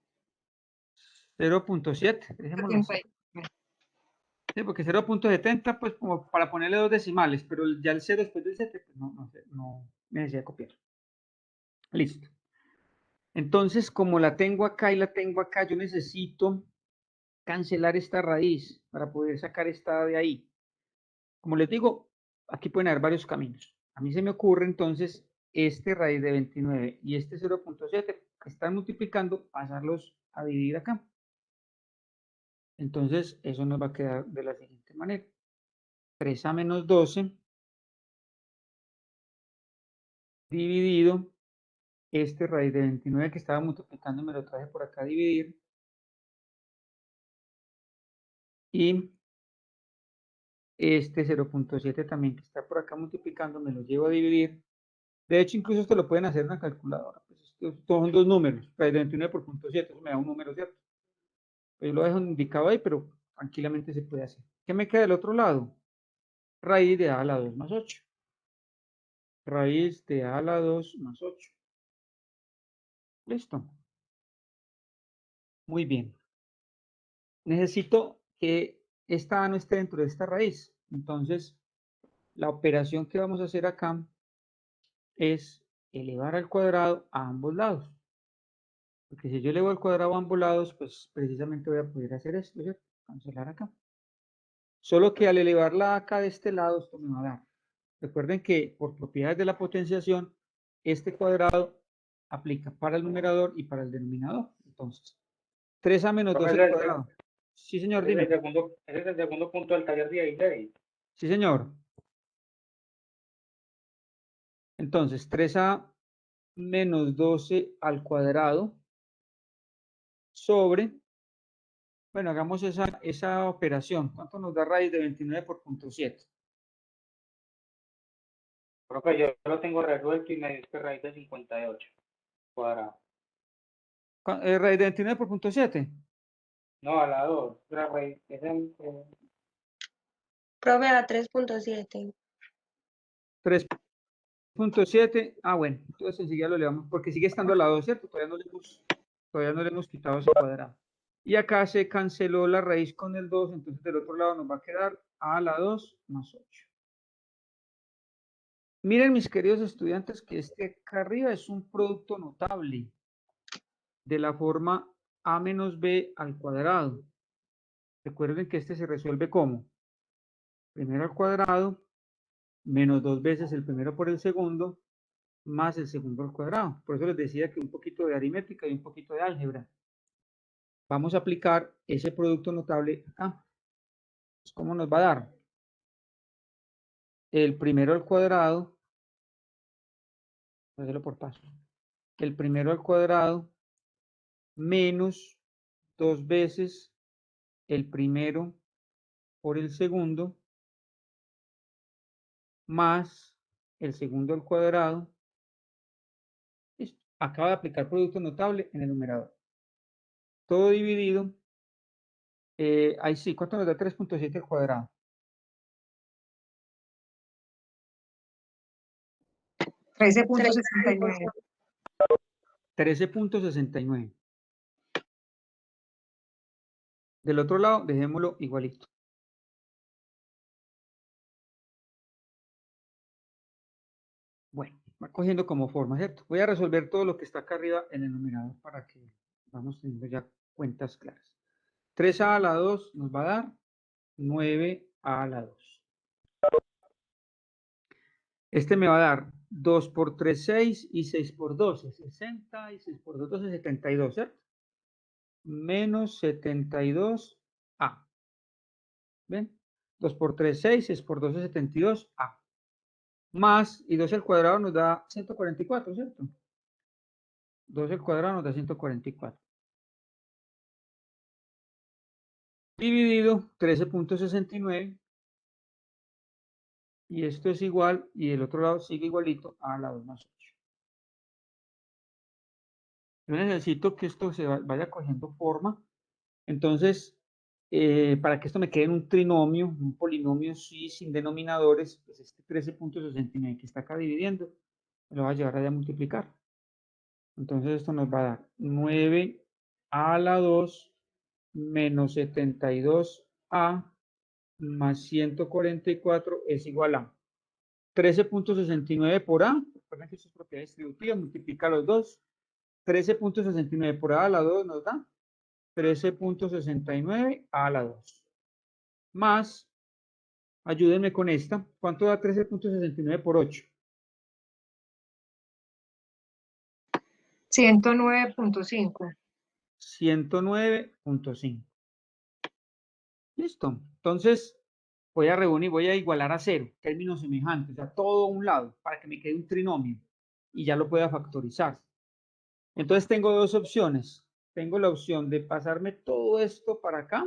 0.7, dejémoslo así. Sí, porque 0.70, pues como para ponerle dos decimales, pero ya el 0 después del 7, pues no necesita copiar. Listo. Entonces, como la tengo acá y la tengo acá, yo necesito cancelar esta raíz para poder sacar esta de ahí. Como les digo, aquí pueden haber varios caminos. A mí se me ocurre entonces este raíz de 29 y este 0.7 que están multiplicando, pasarlos a dividir acá. Entonces, eso nos va a quedar de la siguiente manera. 3A menos 12 dividido este raíz de 29 que estaba multiplicando, me lo traje por acá a dividir. Y este 0.7 también que está por acá multiplicando, me lo llevo a dividir. De hecho, incluso esto lo pueden hacer en una calculadora. Pues estos son dos números. Raíz de 29 por 0.7, eso me da un número, ¿cierto? Pues yo lo dejo indicado ahí, pero tranquilamente se puede hacer. ¿Qué me queda del otro lado? Raíz de A a la 2 más 8. Raíz de A a la 2 más 8. Listo. Muy bien. Necesito que esta A no esté dentro de esta raíz. Entonces, la operación que vamos a hacer acá es elevar al cuadrado a ambos lados. Porque si yo elevo al cuadrado a ambos lados, pues precisamente voy a poder hacer esto, ¿cierto? Cancelar acá. Solo que al elevarla acá de este lado, esto me va a dar. Recuerden que por propiedades de la potenciación, este cuadrado aplica para el numerador y para el denominador. Entonces, 3a menos 2 al cuadrado. Sí, señor, Ese es dime. ese es el segundo punto del taller 16. Sí, señor. Entonces, 3a menos 12 al cuadrado sobre, bueno, hagamos esa operación. ¿Cuánto nos da raíz de 29 por punto 7? Creo que yo lo tengo resuelto y me dice que raíz de 58 cuadrado. ¿Raíz de 29 por punto 7? No, a la 2. La raíz es Profe, a 3.7. 3.7. Ah, bueno, entonces enseguida lo elevamos, porque sigue estando al lado, ¿cierto? Todavía no le hemos quitado ese cuadrado. Y acá se canceló la raíz con el 2, entonces del otro lado nos va a quedar a la 2 más 8. Miren, mis queridos estudiantes, que este acá arriba es un producto notable de la forma a menos b al cuadrado. Recuerden que este se resuelve como primero al cuadrado menos 2 veces el primero por el segundo más el segundo al cuadrado. Por eso les decía que un poquito de aritmética y un poquito de álgebra. Vamos a aplicar ese producto notable acá. ¿Cómo nos va a dar? El primero al cuadrado, voy a hacerlo por paso. El primero al cuadrado menos 2 veces el primero por el segundo más el segundo al cuadrado. Listo. Acaba de aplicar producto notable en el numerador. Todo dividido. Ahí sí, ¿cuánto nos da 3.7 al cuadrado? 13.69. 13.69. Del otro lado, dejémoslo igualito. Bueno, va cogiendo como forma, ¿cierto? Voy a resolver todo lo que está acá arriba en el numerador para que vamos teniendo ya cuentas claras. 3a a la 2 nos va a dar 9a a la 2. Este me va a dar 2 por 3, 6 y 6 por 12, 60 y 6 por 2, 12, 72, ¿cierto? Menos 72a. ¿Ven? 2 por 3, 6, 6 por 12, 72a. Más, y 2 al cuadrado nos da 144, ¿cierto? 2 al cuadrado nos da 144. Dividido 13.69. Y esto es igual, y el otro lado sigue igualito a la 2 más 8. Yo necesito que esto se vaya cogiendo forma. Entonces, para que esto me quede en un trinomio, un polinomio sí, sin denominadores, pues este 13.69 que está acá dividiendo, lo va a llevar allá a multiplicar. Entonces esto nos va a dar 9 a la 2 menos 72a más 144 es igual a 13.69 por a. Recuerden que esto es propiedad distributiva, multiplica los dos. 13.69 por a la 2 nos da 13.69 a la 2. Más, ayúdenme con esta. ¿Cuánto da 13.69 por 8? 109.5. 109.5. Listo. Entonces, voy a reunir, voy a igualar a 0, términos semejantes, o sea, todo a un lado, para que me quede un trinomio y ya lo pueda factorizar. Entonces, tengo dos opciones. Tengo la opción de pasarme todo esto para acá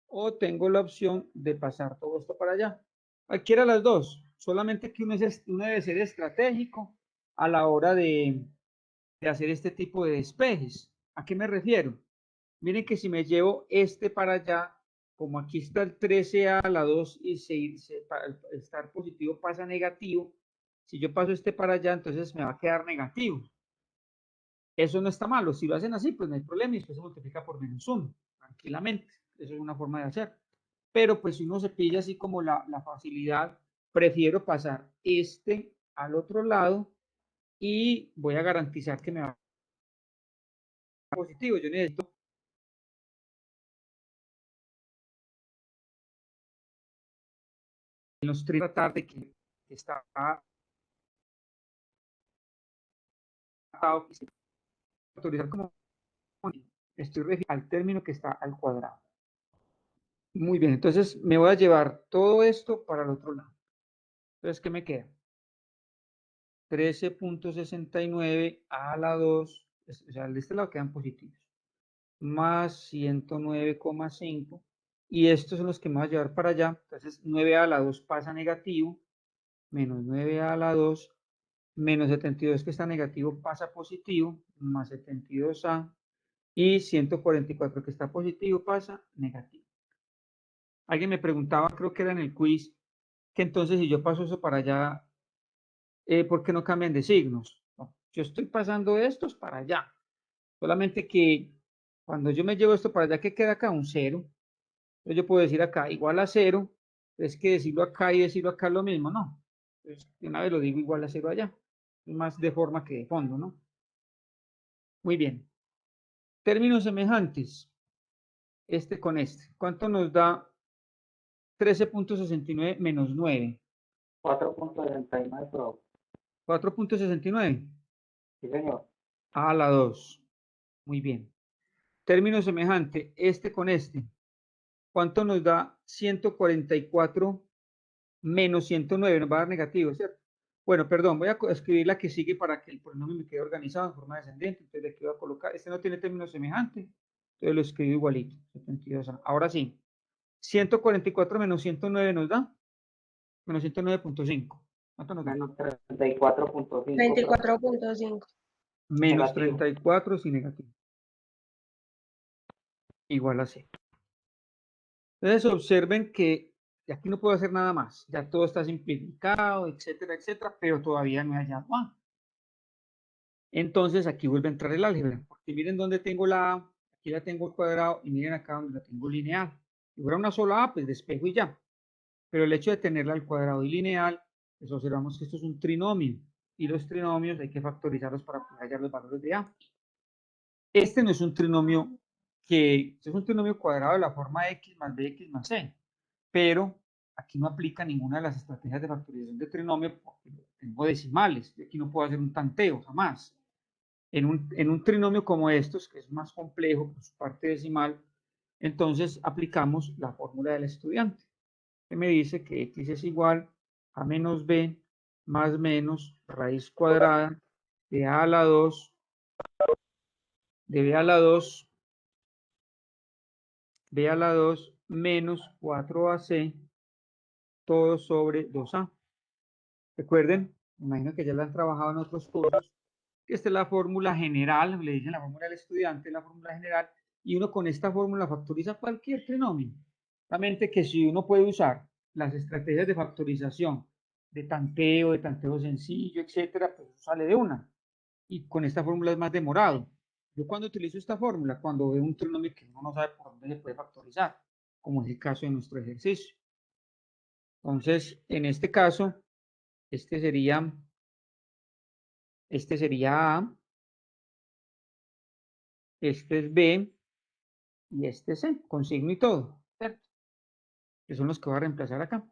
o tengo la opción de pasar todo esto para allá. Cualquiera de las dos, solamente que uno debe ser estratégico a la hora de hacer este tipo de despejes. ¿A qué me refiero? Miren que si me llevo este para allá, como aquí está el 13a a la 2 y para estar positivo pasa a negativo, si yo paso este para allá, entonces me va a quedar negativo. Eso no está malo. Si lo hacen así, pues no hay problema y después se multiplica por menos 1, tranquilamente. eso es una forma de hacer. Pero pues si uno se pilla así como la facilidad, prefiero pasar este al otro lado y voy a garantizar que me va a dar positivo. Yo necesito en los 3 de la tarde que está autorizar como estoy refiriendo al término que está al cuadrado. Muy bien, entonces me voy a llevar todo esto para el otro lado. Entonces, ¿qué me queda? 13.69 a la 2, o sea, de este lado quedan positivos, más 109,5, y estos son los que me voy a llevar para allá. Entonces, 9 a la 2 pasa negativo, menos 9 a la 2, menos 72 que está negativo pasa positivo, más 72a, y 144 que está positivo pasa negativo. Alguien me preguntaba, creo que era en el quiz, que entonces si yo paso eso para allá, ¿por qué no cambian de signos? No, yo estoy pasando estos para allá. Solamente que cuando yo me llevo esto para allá, ¿qué queda acá? Un 0. Entonces yo puedo decir acá igual a 0, es que decirlo acá y decirlo acá es lo mismo, ¿no? Entonces, de una vez lo digo igual a 0 allá. Es más de forma que de fondo, ¿no? Muy bien. Términos semejantes. Este con este. ¿Cuánto nos da 13.69 menos 9? 4.69, pero 4.69 sí, señor. a la 2. Muy bien. Término semejante, este con este. ¿Cuánto nos da 144 menos 109? Nos va a dar negativo, ¿cierto? Bueno, perdón, voy a escribir la que sigue para que el polinomio me quede organizado en forma descendente. Entonces, aquí voy a colocar, este no tiene término semejante, entonces lo escribo igualito. 72A. Ahora sí, 144 menos 109 nos da menos 109.5. ¿Cuánto nos da? Menos 34.5. 24.5. Menos Negativo. 34 sin negativo. Igual a 0. Entonces observen que aquí no puedo hacer nada más, ya todo está simplificado, etcétera, etcétera, pero todavía no he hallado A. Entonces aquí vuelve a entrar el álgebra, porque miren dónde tengo la A, aquí la tengo al cuadrado y miren acá donde la tengo lineal. Si fuera una sola A, pues despejo y ya. Pero el hecho de tenerla al cuadrado y lineal, pues observamos que esto es un trinomio y los trinomios hay que factorizarlos para poder hallar los valores de A. Este no es un trinomio es un trinomio cuadrado de la forma x más bx más c, pero aquí no aplica ninguna de las estrategias de factorización de trinomio porque tengo decimales, y aquí no puedo hacer un tanteo, jamás. En un trinomio como estos, que es más complejo por su parte decimal, entonces aplicamos la fórmula del estudiante, que me dice que x es igual a menos b más menos raíz cuadrada de a la 2 de b a la 2 b a la 2 menos 4ac todo sobre 2a. Recuerden, me imagino que ya la han trabajado en otros cursos, que esta es la fórmula general, le dicen la fórmula del estudiante, la fórmula general, y uno con esta fórmula factoriza cualquier trinomio. Solamente que si uno puede usar las estrategias de factorización, de tanteo sencillo, etcétera, pues sale de una. Y con esta fórmula es más demorado. Yo cuando utilizo esta fórmula, cuando veo un trinomio que uno no sabe por dónde se puede factorizar, como es el caso de nuestro ejercicio. Entonces, en este caso, este sería A, este es B y este es C, con signo y todo, ¿cierto? Que son los que voy a reemplazar acá.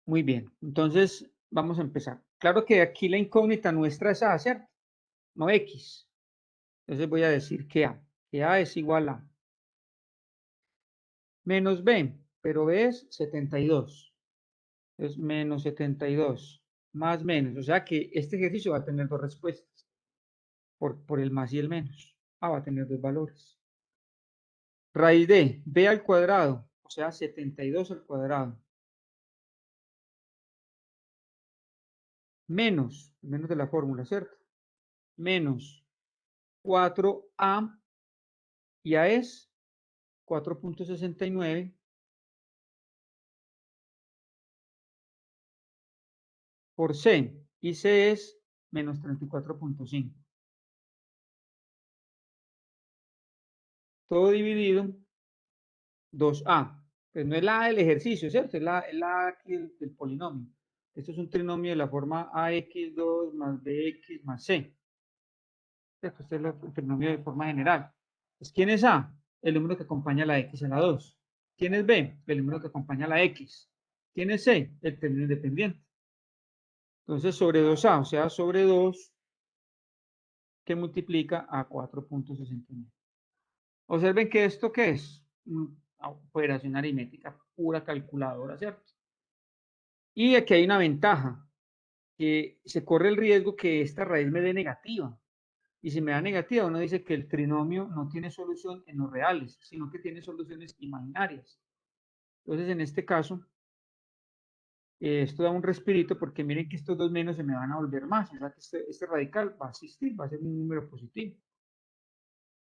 Muy bien, entonces vamos a empezar. Claro que aquí la incógnita nuestra es A, ¿cierto? No X. Entonces voy a decir que A es igual a menos B, pero B es 72. Es menos 72, más menos. O sea que este ejercicio va a tener dos respuestas, por el más y el menos. A va a tener dos valores. Raíz de b al cuadrado, o sea, 72 al cuadrado, menos de la fórmula, ¿cierto? Menos 4a, y a es 4.69 por c, y c es menos 34.5. todo dividido 2a. Pues no es la A del ejercicio, ¿cierto? Es la A aquí del polinomio. Esto es un trinomio de la forma ax2 más bx más c. ¿Cierto? Este es el trinomio de forma general. Pues, ¿quién es A? El número que acompaña a la x a la 2. ¿Quién es B? El número que acompaña a la x. ¿Quién es C? El término independiente. Entonces, sobre 2a, o sea, sobre 2, que multiplica a 4.69. Observen que esto, ¿qué es? Operación aritmética pura calculadora, ¿cierto? Y aquí hay una ventaja, que se corre el riesgo que esta raíz me dé negativa. Y si me da negativa, uno dice que el trinomio no tiene solución en los reales, sino que tiene soluciones imaginarias. Entonces, en este caso, esto da un respirito porque miren que estos dos menos se me van a volver más. O sea que este radical va a existir, va a ser un número positivo.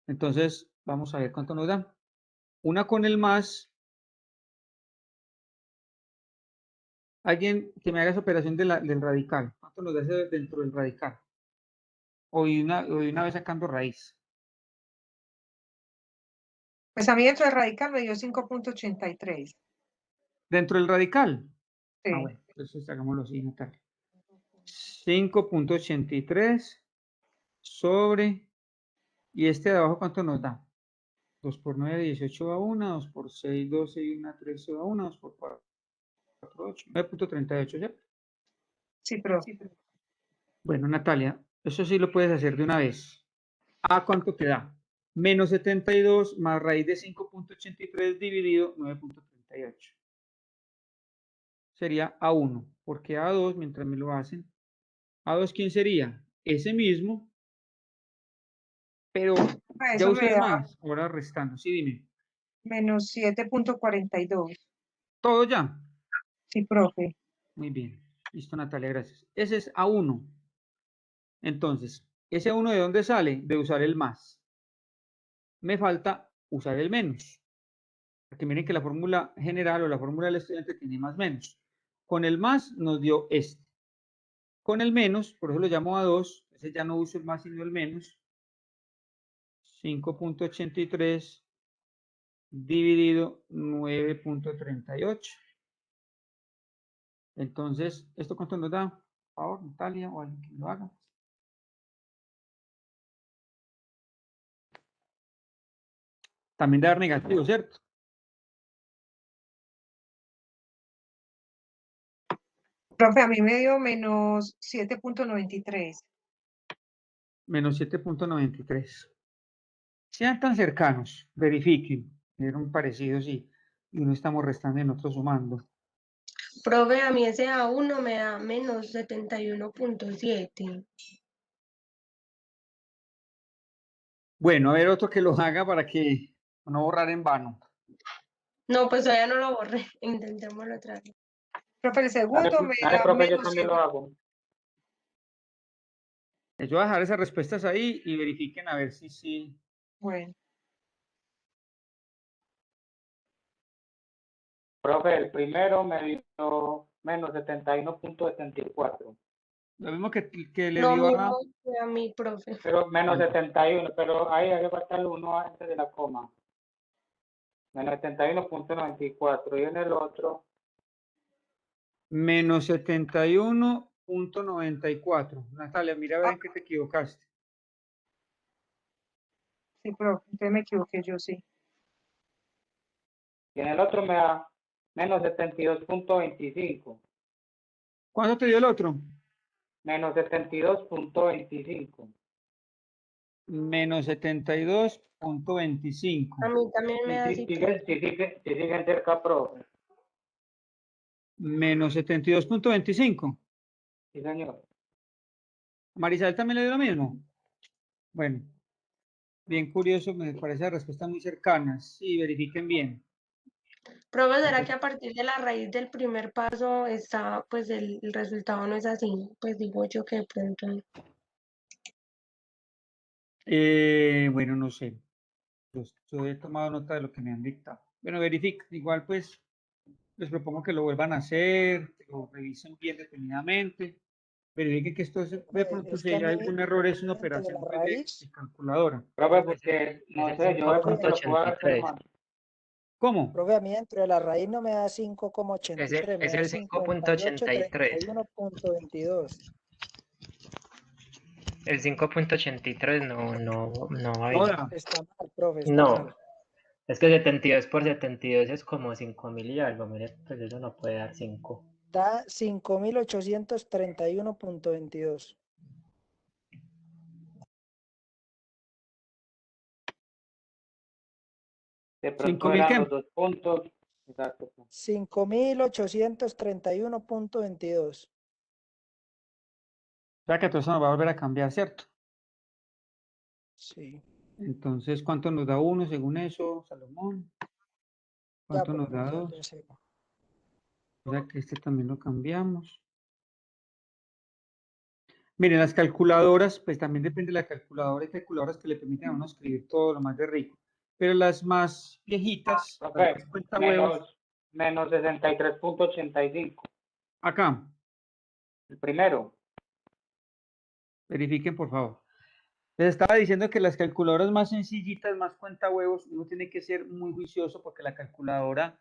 Entonces, vamos a ver cuánto nos da. Una con el más. Alguien que me haga esa operación del radical. ¿Cuánto nos da ese dentro del radical? O de una vez sacando raíz. Pues a mí dentro del radical me dio 5.83. ¿Dentro del radical? Sí. Ah, bueno, entonces hagámoslo así, Natalia. 5.83 sobre, y este de abajo, ¿cuánto nos da? 2 por 9, 18 a 1, 2 por 6, 12 y 1, 13 a 1, 2 por 4, 8, 9.38, ¿cierto? Sí, pero Bueno, Natalia, eso sí lo puedes hacer de una vez. ¿A cuánto te da? Menos 72 más raíz de 5.83 dividido 9.38. Sería A1, porque A2, mientras me lo hacen, A2, ¿quién sería? Ese mismo, pero ya eso usé me el da más, ahora restando, sí, dime. menos 7.42. ¿Todo ya? Sí, profe. Muy bien. Listo, Natalia, gracias. Ese es A1. Entonces, ¿ese A1 de dónde sale? De usar el más. Me falta usar el menos. Porque miren que la fórmula general o la fórmula del estudiante tiene más menos. Con el más nos dio este. Con el menos, por eso lo llamo A2, ese ya no uso el más sino el menos. 5.83 dividido 9.38. Entonces, ¿esto cuánto nos da? Por favor, Natalia o alguien que lo haga. También debe dar negativo, ¿cierto? Profe, a mí me dio menos 7.93. Menos 7.93. Sean tan cercanos, verifiquen. Dieron parecidos y uno estamos restando y nosotros sumando. Profe, a mí ese A1 me da menos 71.7. Bueno, a ver otro que lo haga para que no borrar en vano. No, pues todavía no lo borré. Intentémoslo otra vez. Profe, el segundo me Dale, da profe, yo menos también lo hago. Yo voy a dejar esas respuestas ahí y verifiquen a ver si sí. Bueno, Profe, el primero me dio menos 71.74. Lo mismo que le Lo dio mismo que a mi profe. Pero menos 71, pero ahí hay que faltar el 1 antes de la coma. Menos 71.94. Y en el otro, menos 71.94. Natalia, mira a ver en qué te equivocaste. sí, profe, entonces me equivoqué yo, sí. y en el otro me da menos 72.25. ¿Cuánto te dio el otro? Menos 72.25. Menos 72.25. A mí también me Y da si así. siguen cerca, profe. Menos 72.25. Sí, señor. Marisabel también le dio lo mismo. Bueno, bien curioso, me parece la respuesta muy cercana. Sí, verifiquen bien. Profe, ¿será que a partir de la raíz del primer paso está, pues el resultado no es así? Pues digo yo que de pronto. Bueno, no sé. Yo he tomado nota de lo que me han dictado. Bueno, verifica. Igual, pues, les propongo que lo vuelvan a hacer, que lo revisen bien detenidamente. Verifique que esto de pronto Es si que a hay mí, algún error es una entre operación la pues, raíz, de calculadora. Profe, Es porque, no el sé, yo de pronto lo puedo hacer 5.83. mal. ¿Cómo? profe, a mí dentro de la raíz no me da 5,83, me Es da el 5.83. 58,31.22. El 5.83 no va No bien. da. Está mal, profe, está No, mal. es que 72 por 72 es como 5.000 y algo. Mire, pues eso no puede dar 5. Da 5.831.22. De pronto 5.000 eran qué. los 2 puntos. Exacto. 5.831.22. O sea que todo eso nos va a volver a cambiar, ¿cierto? Sí. Entonces, ¿cuánto nos da 1 según eso, Salomón? Ya, ¿Cuánto nos profe, da ya 2? le sé. O sea que este también lo cambiamos. Miren, las calculadoras, pues también depende de la calculadora. Hay calculadoras que le permiten a uno escribir todo lo más de rico. Pero las más viejitas, las Profe, más cuenta huevos, menos 63.85. acá, El primero. verifiquen por favor. Les estaba diciendo que las calculadoras más sencillitas, más cuenta huevos, uno tiene que ser muy juicioso porque la calculadora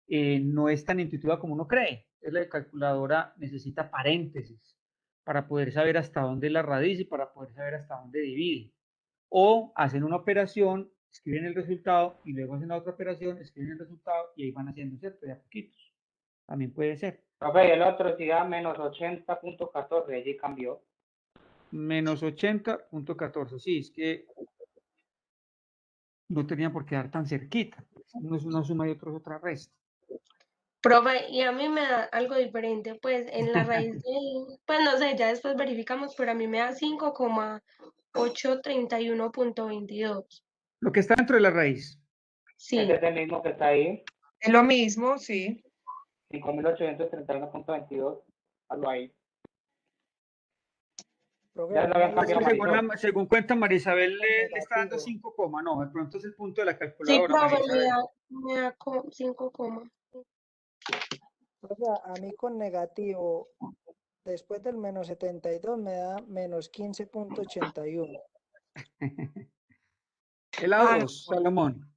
no es tan intuitiva como uno cree. La calculadora necesita paréntesis para poder saber hasta dónde es la raíz y para poder saber hasta dónde divide. O hacen una operación, escriben el resultado y luego hacen la otra operación, escriben el resultado y ahí van haciendo, ¿cierto? De a poquitos. También puede ser. Profe, y el otro sí da menos 80.14, allí cambió. Menos 80.14. Sí, es que no tenía por qué dar tan cerquita. Uno es una suma y otro es otra resta. Profe, y a mí me da algo diferente, pues en la raíz de, pues no sé, ya después verificamos, pero a mí me da 5,831.22. Lo que está dentro de la raíz. Sí, Ese es el mismo que está ahí. Es lo mismo, sí. 5.831.22. Hazlo ahí. Profe, Ya a lo mí me habían dio Es cambiado, que Marisol. según cuenta Marisabel, le está dando negativo. 5 coma. No, de pronto es el punto de la sí, calculadora, profe, Marisabel. me da 5 coma. Profe, a mí con negativo, después del menos 72 me da menos 15.81. El Ah, no. A2, Salomón.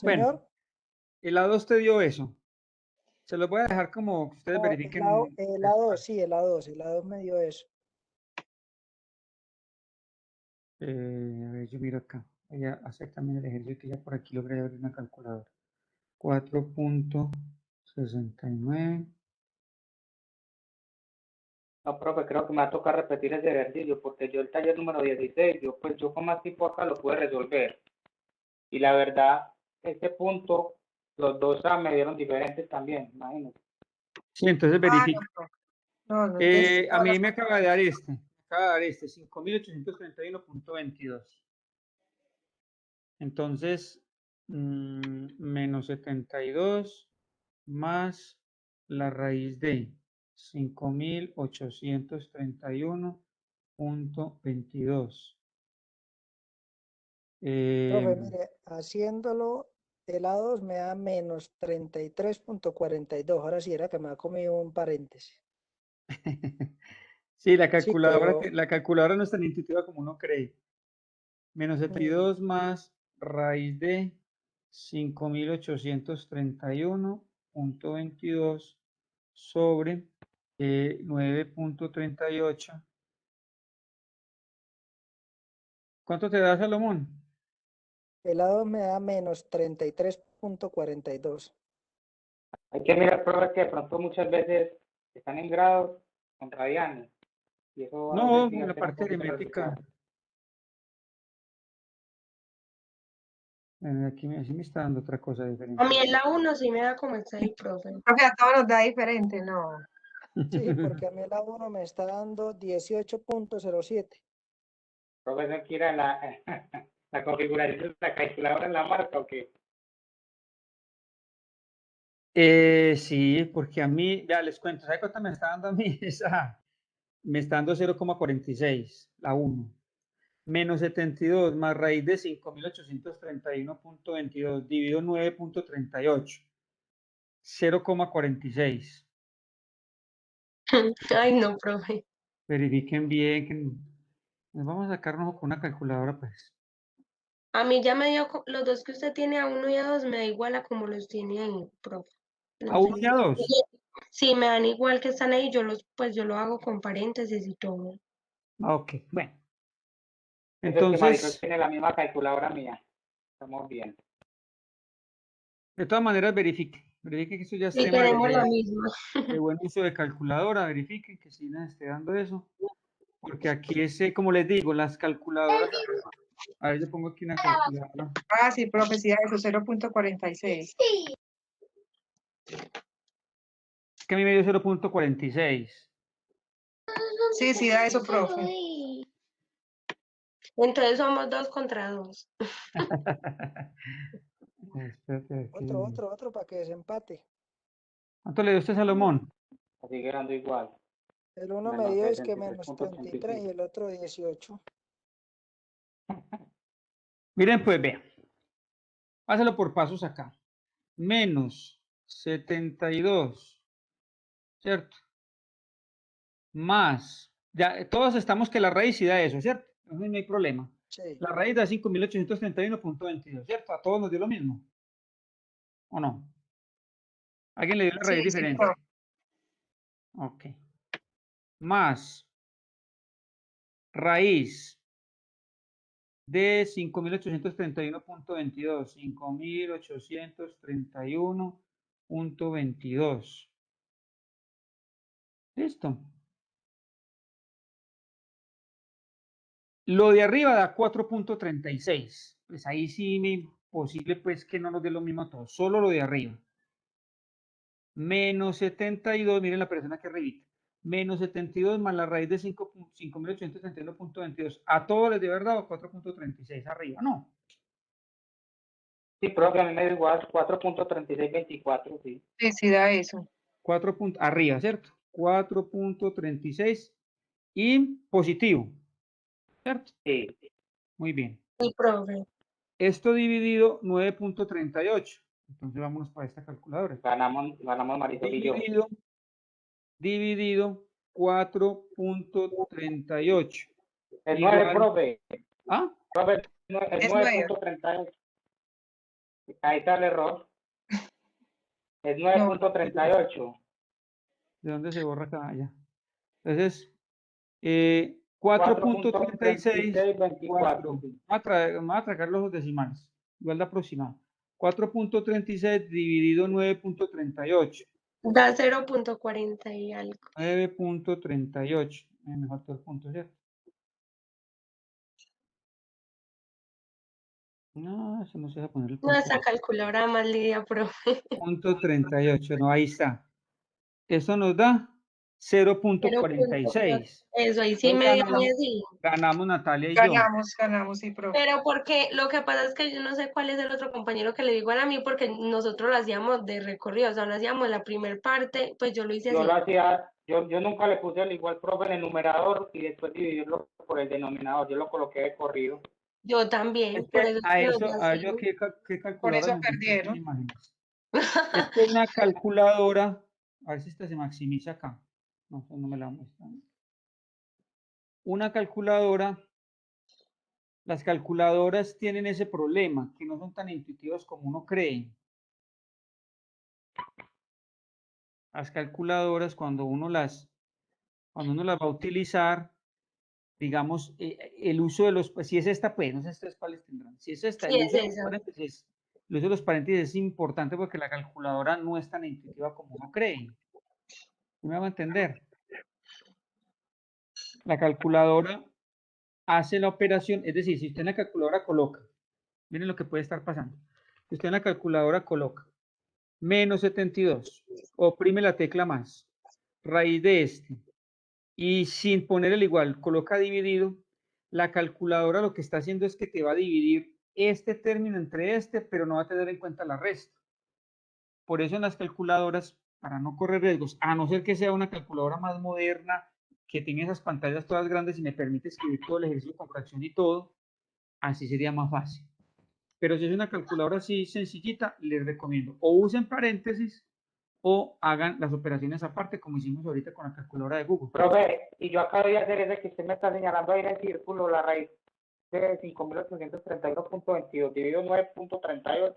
Bueno, Señor, el A2 te dio eso. Se los voy a dejar como que ustedes no, verifiquen el A2, después. sí, el A2 me dio eso. A ver, yo miro acá. Voy a hacer también el ejercicio que ya por aquí logré abrir una calculadora. 4.69. No, profe, creo que me va a tocar repetir ese ejercicio porque yo el taller número 16, yo con más tiempo acá lo pude resolver. Y la verdad, este punto, los dos me dieron diferentes también, imagínense. Sí, entonces Ah, verifica. no, no, entonces A todas mí las me acaba de dar este. Me acaba de dar este, 5.831.22. Entonces, menos 72 más la raíz de 5.831.22. profe, mire, haciéndolo, el A2 me da menos 33.42. Ahora sí era que me ha comido un paréntesis. Sí, Sí, pero la calculadora no es tan intuitiva como uno cree. Menos 72 más raíz de 5.831.22 sobre 9.38. ¿Cuánto te da, Salomón? el A2 me da menos 33.42. Hay que mirar, profe, que de pronto muchas veces están en grados con radianes. Y eso a No, veces sí en la altera un parte poquito el aritmética. resultado. Aquí sí me está dando otra cosa diferente. A mí el A1 sí me da como está ahí, profe. Profe, a todos nos da diferente, no. Sí, porque a mí el A1 me está dando 18.07. Profe, ¿no quiera la configuración de la calculadora en la marca o qué? Sí, porque a mí, ya les cuento, ¿sabes cuánto me está dando a mí? Me está dando 0,46, la 1. Menos 72 más raíz de 5.831.22 dividido 9.38. 0,46. Ay, no, profe. Verifiquen bien. Nos vamos a sacarnos con una calculadora, pues. A mí ya me dio, los dos que usted tiene, a 1 y a 2, me da igual a como los tiene ahí, profe. A 1 y a 2. Sí, me dan igual que están ahí, pues yo lo hago con paréntesis y todo. Ok, bueno. Entonces, que Marisol Entonces, tiene la misma calculadora mía. Estamos bien. de todas maneras, verifiquen que eso ya es Sí, tema tenemos la misma. de buen uso de calculadora. Verifiquen que sí les esté dando eso. Porque aquí es, como les digo, las calculadoras. A ver, yo pongo aquí una calculadora. Ah, sí, profe, sí, da eso, 0.46. Es que a mí me dio 0.46. Sí, sí, da eso, profe. Entonces somos 2 contra 2. Espérate aquí. Otro para que desempate. ¿Cuánto le dio usted, Salomón? Así quedando igual. El uno me Menos dio es que menos 33 y 73.85. el otro 18. Miren, pues vean. Pásalo por pasos acá. Menos 72, ¿cierto? Más, ya todos estamos que la raíz sí da eso, ¿cierto? No hay problema. Sí. La raíz da 5.831.22, ¿cierto? A todos nos dio lo mismo. ¿O no? ¿Alguien le dio la raíz Sí, sí, diferente? profe. Ok. Más raíz de 5.831.22. 5.831.22. Listo. Lo de arriba da 4.36. Pues ahí sí me posible pues que no nos dé lo mismo a todos. Solo lo de arriba. Menos 72, miren la persona que arribita. Menos 72 más la raíz de 5.831.22. A todos les debe haber dado 4.36 arriba, ¿no? Sí, profe, a mí me da igual 4.3624, sí. Sí, sí, da eso. 4 arriba, ¿cierto? 4.36 y positivo, ¿cierto? Sí. Muy bien. Sí, profe. Esto dividido 9.38. Entonces vámonos para esta calculadora. Ganamos Marisol y yo. Dividido 4.38. El 9, Igual. profe. ¿Ah? Profe, el Es 9.38. Ahí está el error. Es 9.38. ¿De dónde se borra acá? Ya. Entonces, 4.36. 4.3624. Sí. Vamos a tragar los decimales. Igual de aproximado. 4.36 dividido 9.38. Da 0.40 y algo. 9.38. Me faltó el punto, ¿cierto? No, eso no se va a poner el punto. No, esa calculadora más lidia, profe. Punto 38. No, ahí está. Eso nos da 0.46. Eso, ahí sí me dio así. Ganamos Natalia y yo. Ganamos, sí, profe. Pero porque lo que pasa es que yo no sé cuál es el otro compañero que le digo a mí, porque nosotros lo hacíamos de recorrido, o sea, lo hacíamos la primera parte, pues yo lo hice Yo así. lo hacía, yo nunca le puse el igual, profe, en el numerador y después dividirlo por el denominador. Yo lo coloqué de corrido. Yo también, Es por que eso es a que lo eso, a hacía yo así. qué Por calculadora eso necesito perdieron. imágenes. Es que una calculadora, a ver si esta se maximiza acá. No, no me la muestra. Una calculadora, las calculadoras tienen ese problema, que no son tan intuitivas como uno cree. Las calculadoras, cuando uno las va a utilizar, digamos, el uso de los, pues, si es esta, pues, no sé estas cuáles tendrán. Si es esta, Sí, el es uso de los esa. paréntesis. El uso de los paréntesis es importante porque la calculadora no es tan intuitiva como uno cree. ¿Sí me va a entender? La calculadora hace la operación, es decir, si usted en la calculadora coloca, miren lo que puede estar pasando. Si usted en la calculadora coloca menos 72, oprime la tecla más, raíz de este, y sin poner el igual, coloca dividido, la calculadora lo que está haciendo es que te va a dividir este término entre este, pero no va a tener en cuenta la resta. Por eso en las calculadoras, para no correr riesgos, a no ser que sea una calculadora más moderna, que tenga esas pantallas todas grandes y me permite escribir todo el ejercicio con fracción y todo, así sería más fácil. Pero si es una calculadora así sencillita, les recomiendo o usen paréntesis o hagan las operaciones aparte, como hicimos ahorita con la calculadora de Google. Profe, y yo acabo de hacer ese que usted me está señalando ahí en el círculo, la raíz de 5.831.22 dividido 9.38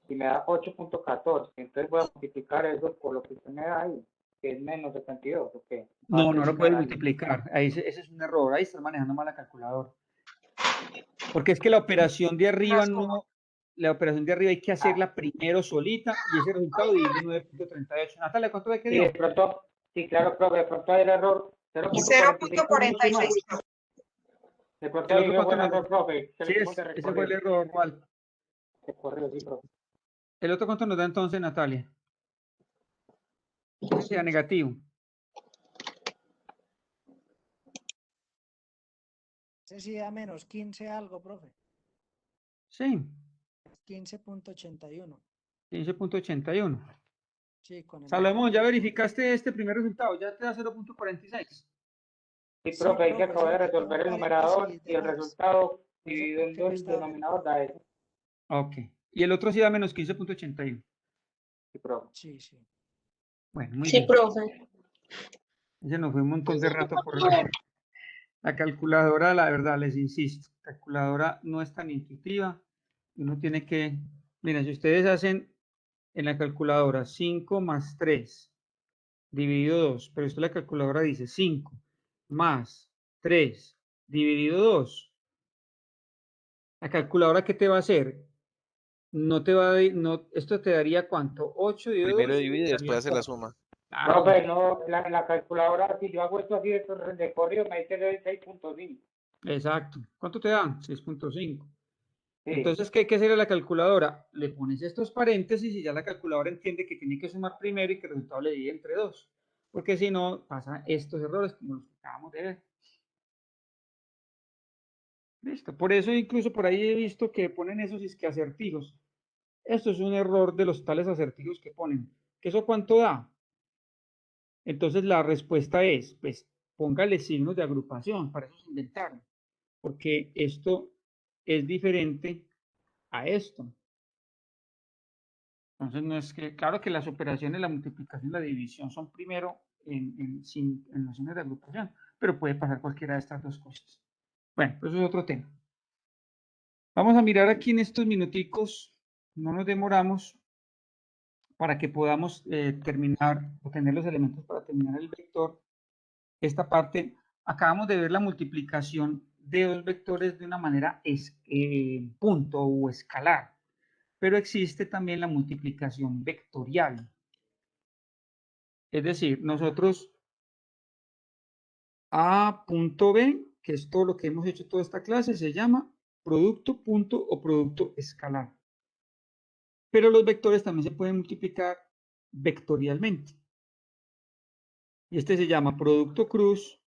y me da 8.14. Entonces voy a multiplicar eso por lo que usted me da ahí, que es menos 72, ¿o qué? No, no lo puedes multiplicar. Ahí ese es un error. Ahí estás manejando mal la calculadora. Porque es que la operación de arriba no, la operación de arriba hay que hacerla primero solita y ese resultado dividirlo 9.38. Natalia, ¿cuánto ve que Sí, dio? de pronto, sí, claro, profe, de pronto hay el error 0.46. De pronto ¿El ahí otro fue el cuánto nos error, da? profe. Sí, ese fue el error. ¿Cuál? Recorrido, sí, profe. ¿El otro cuánto nos da entonces, Natalia? Ese sería negativo. Ese sí da menos 15 algo, profe. Sí, 15.81. 15.81. Sí, con el Salomón, ¿ya negativo. verificaste este primer resultado? ¿Ya te da 0.46? Sí, Sí, profe, ahí se profe, acabó sí, de que tengo resolver el un numerador paréntesis y de el más. resultado No sé dividido por en qué 2 me el está... denominador da eso. Ok. Y el otro sí da menos 15.81. Sí, profe. Sí, sí. Bueno, muy Sí, bien. profe. Ese nos fue un montón de rato por la calculadora, la verdad, les insisto. La calculadora no es tan intuitiva. Uno tiene que... Miren, si ustedes hacen en la calculadora 5 más 3 dividido 2, pero esto la calculadora dice 5 más 3 dividido 2. La calculadora, ¿qué te va a hacer? No te va a... No, esto te daría ¿cuánto? 8 dividido Primero 2 divide y después daría hace la 4. suma. Claro. Profe, no, la calculadora, si yo hago esto así de corrido, me dice de 6.5. Exacto. ¿Cuánto te dan? 6.5. Sí, Entonces, ¿qué hay que hacer a la calculadora? Le pones estos paréntesis y ya la calculadora entiende que tiene que sumar primero y que el resultado le divide entre 2. Porque si no, pasa estos errores como los que acabamos de ver. Listo. Por eso incluso por ahí he visto que ponen esos que acertijos. Esto es un error de los tales acertijos que ponen. ¿Que eso cuánto da? Entonces la respuesta es, pues, póngale signos de agrupación. Para eso se inventaron. Porque esto es diferente a esto. Entonces, no es que, claro que las operaciones, la multiplicación y la división son primero en nociones de agrupación, pero puede pasar cualquiera de estas dos cosas. Bueno, pues eso es otro tema. Vamos a mirar aquí en estos minuticos, no nos demoramos, para que podamos terminar o tener los elementos para terminar el vector. Esta parte, acabamos de ver la multiplicación de dos vectores de una manera punto o escalar, pero existe también la multiplicación vectorial. Es decir, nosotros A punto B, que es todo lo que hemos hecho toda esta clase, se llama producto punto o producto escalar. Pero los vectores también se pueden multiplicar vectorialmente. Y este se llama producto cruz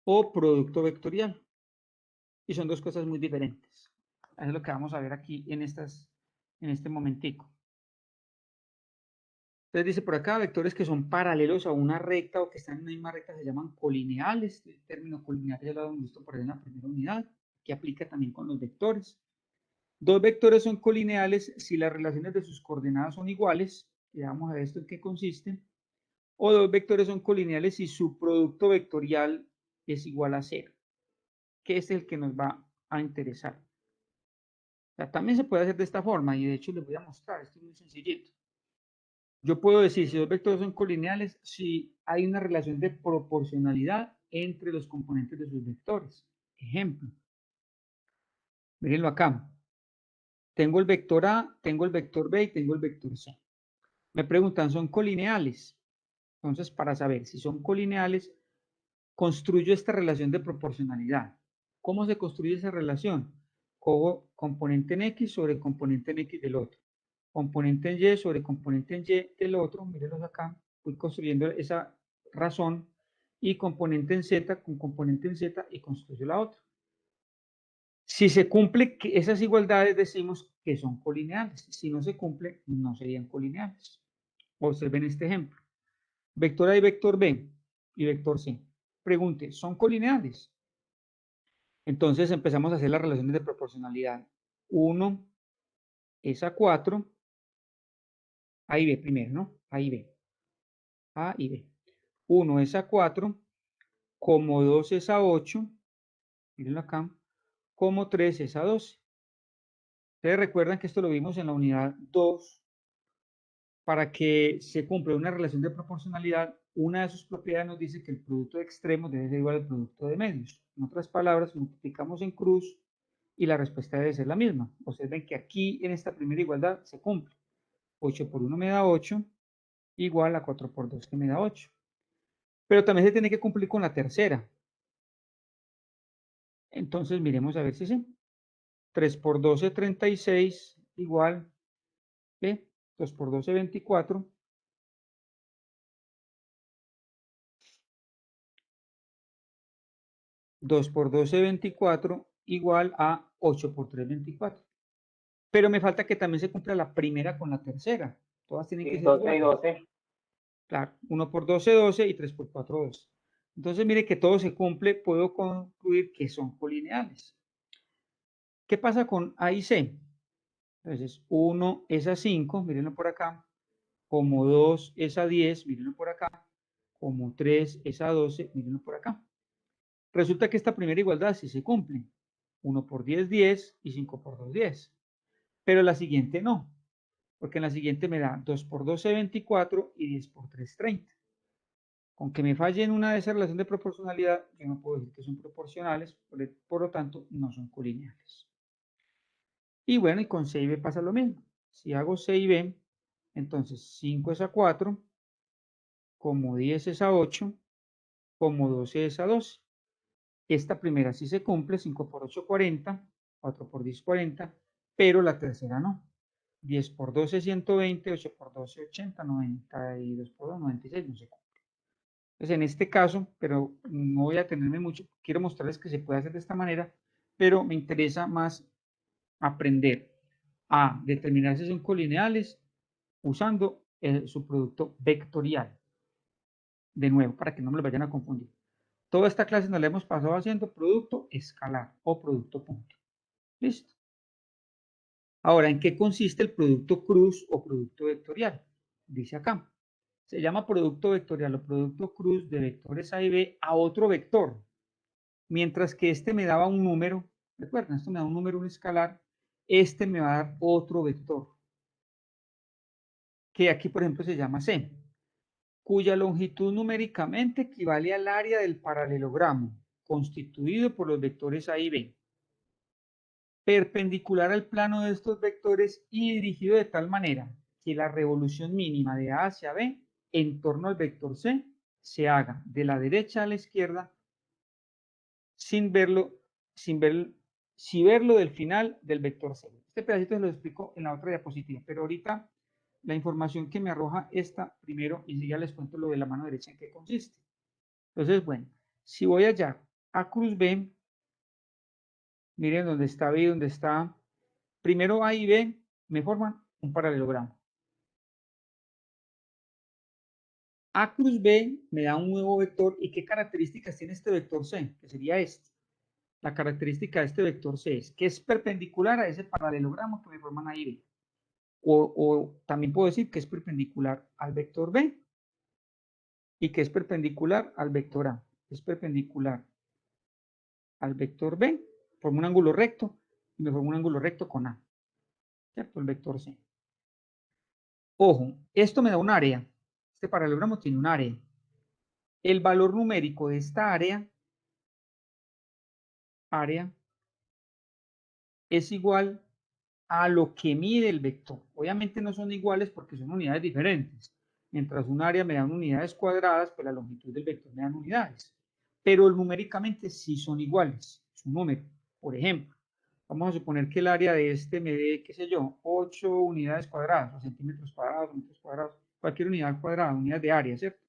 o producto vectorial. Y son dos cosas muy diferentes. Eso es lo que vamos a ver aquí en este momentico. Entonces dice por acá, vectores que son paralelos a una recta o que están en una misma recta se llaman colineales. El término colineal ya lo habíamos visto por ahí en la primera unidad, que aplica también con los vectores. Dos vectores son colineales si las relaciones de sus coordenadas son iguales, y vamos a ver esto en qué consiste, o dos vectores son colineales si su producto vectorial es igual a 0, que es el que nos va a interesar. O sea, también se puede hacer de esta forma, y de hecho les voy a mostrar, esto es muy sencillito. Yo puedo decir si dos vectores son colineales, si hay una relación de proporcionalidad entre los componentes de sus vectores. Ejemplo, mírenlo acá. Tengo el vector A, tengo el vector B y tengo el vector C. Me preguntan, ¿son colineales? Entonces, para saber si son colineales, construyo esta relación de proporcionalidad. ¿Cómo se construye esa relación? Cojo componente en X sobre componente en X del otro. Componente en Y sobre componente en Y del otro, mírenlos acá, voy construyendo esa razón, y componente en Z con componente en Z y construyo la otra. Si se cumple esas igualdades, decimos que son colineales. Si no se cumple, no serían colineales. Observen este ejemplo. Vector A y vector B y vector C. Pregunte, ¿son colineales? Entonces empezamos a hacer las relaciones de proporcionalidad. 1 es a 4 A y B primero, ¿no? A y B. A y B. 1 es a 4, como 2 es a 8, mírenlo acá, como 3 es a 12. Ustedes recuerdan que esto lo vimos en la unidad 2. Para que se cumpla una relación de proporcionalidad, una de sus propiedades nos dice que el producto de extremos debe ser igual al producto de medios. En otras palabras, multiplicamos en cruz y la respuesta debe ser la misma. Observen que aquí en esta primera igualdad se cumple. 8 por 1 me da 8, igual a 4 por 2 que me da 8. Pero también se tiene que cumplir con la tercera. Entonces miremos a ver si sí. 3 por 12, 36, igual, ¿qué? 2 por 12, 24. 2 por 12, 24, igual a 8 por 3, 24. Pero me falta que también se cumpla la primera con la tercera. Todas tienen que Sí, ser 12 y iguales. 12. Claro, 1 por 12, 12 y 3 por 4, 12. Entonces, mire que todo se cumple, puedo concluir que son colineales. ¿Qué pasa con A y C? Entonces, 1 es a 5, mírenlo por acá, como 2 es a 10, mírenlo por acá, como 3 es a 12, mírenlo por acá. Resulta que esta primera igualdad sí se cumple. 1 por 10, 10 y 5 por 2, 10. Pero la siguiente no, porque en la siguiente me da 2 por 12, 24 y 10 por 3, 30. Con que me falle en una de esas relaciones de proporcionalidad, yo no puedo decir que son proporcionales, por lo tanto, no son colineales. Y bueno, y con C y B pasa lo mismo. Si hago C y B, entonces 5 es a 4, como 10 es a 8, como 12 es a 12. Esta primera sí se cumple, 5 por 8, 40, 4 por 10, 40, pero la tercera no. 10 por 12, 120, 8 por 12, 80, 92 por 2, 96, no se cumple. Entonces, en este caso, pero no voy a tenerme mucho, quiero mostrarles que se puede hacer de esta manera, pero me interesa más aprender a determinar si son colineales usando su producto vectorial. De nuevo, para que no me lo vayan a confundir. Toda esta clase nos la hemos pasado haciendo producto escalar o producto punto. ¿Listo? Ahora, ¿en qué consiste el producto cruz o producto vectorial? Dice acá. Se llama producto vectorial o producto cruz de vectores A y B a otro vector. Mientras que este me daba un número, recuerden, esto me da un número, un escalar, este me va a dar otro vector. Que aquí, por ejemplo, se llama C, cuya longitud numéricamente equivale al área del paralelogramo, constituido por los vectores A y B. Perpendicular al plano de estos vectores y dirigido de tal manera que la revolución mínima de A hacia B en torno al vector C se haga de la derecha a la izquierda sin verlo del final del vector C. Este pedacito se lo explico en la otra diapositiva, pero ahorita la información que me arroja esta primero y ya les cuento lo de la mano derecha en qué consiste. Entonces, bueno, si voy allá a cruz B, miren dónde está B y dónde está. Primero A y B me forman un paralelogramo. A cruz B me da un nuevo vector. ¿Y qué características tiene este vector C? Que sería este. La característica de este vector C es que es perpendicular a ese paralelogramo que me forman A y B. O también puedo decir que es perpendicular al vector B y que es perpendicular al vector A. Es perpendicular al vector B, forma un ángulo recto y me forma un ángulo recto con A. ¿Cierto? El vector C. Ojo, esto me da un área. Este paralelogramo tiene un área. El valor numérico de esta área es igual a lo que mide el vector. Obviamente no son iguales porque son unidades diferentes. Mientras un área me dan unidades cuadradas, pues la longitud del vector me dan unidades. Pero numéricamente sí son iguales, es un número. Por ejemplo, vamos a suponer que el área de este me dé, qué sé yo, 8 unidades cuadradas, o centímetros cuadrados, metros cuadrados, cualquier unidad cuadrada, unidad de área, ¿cierto?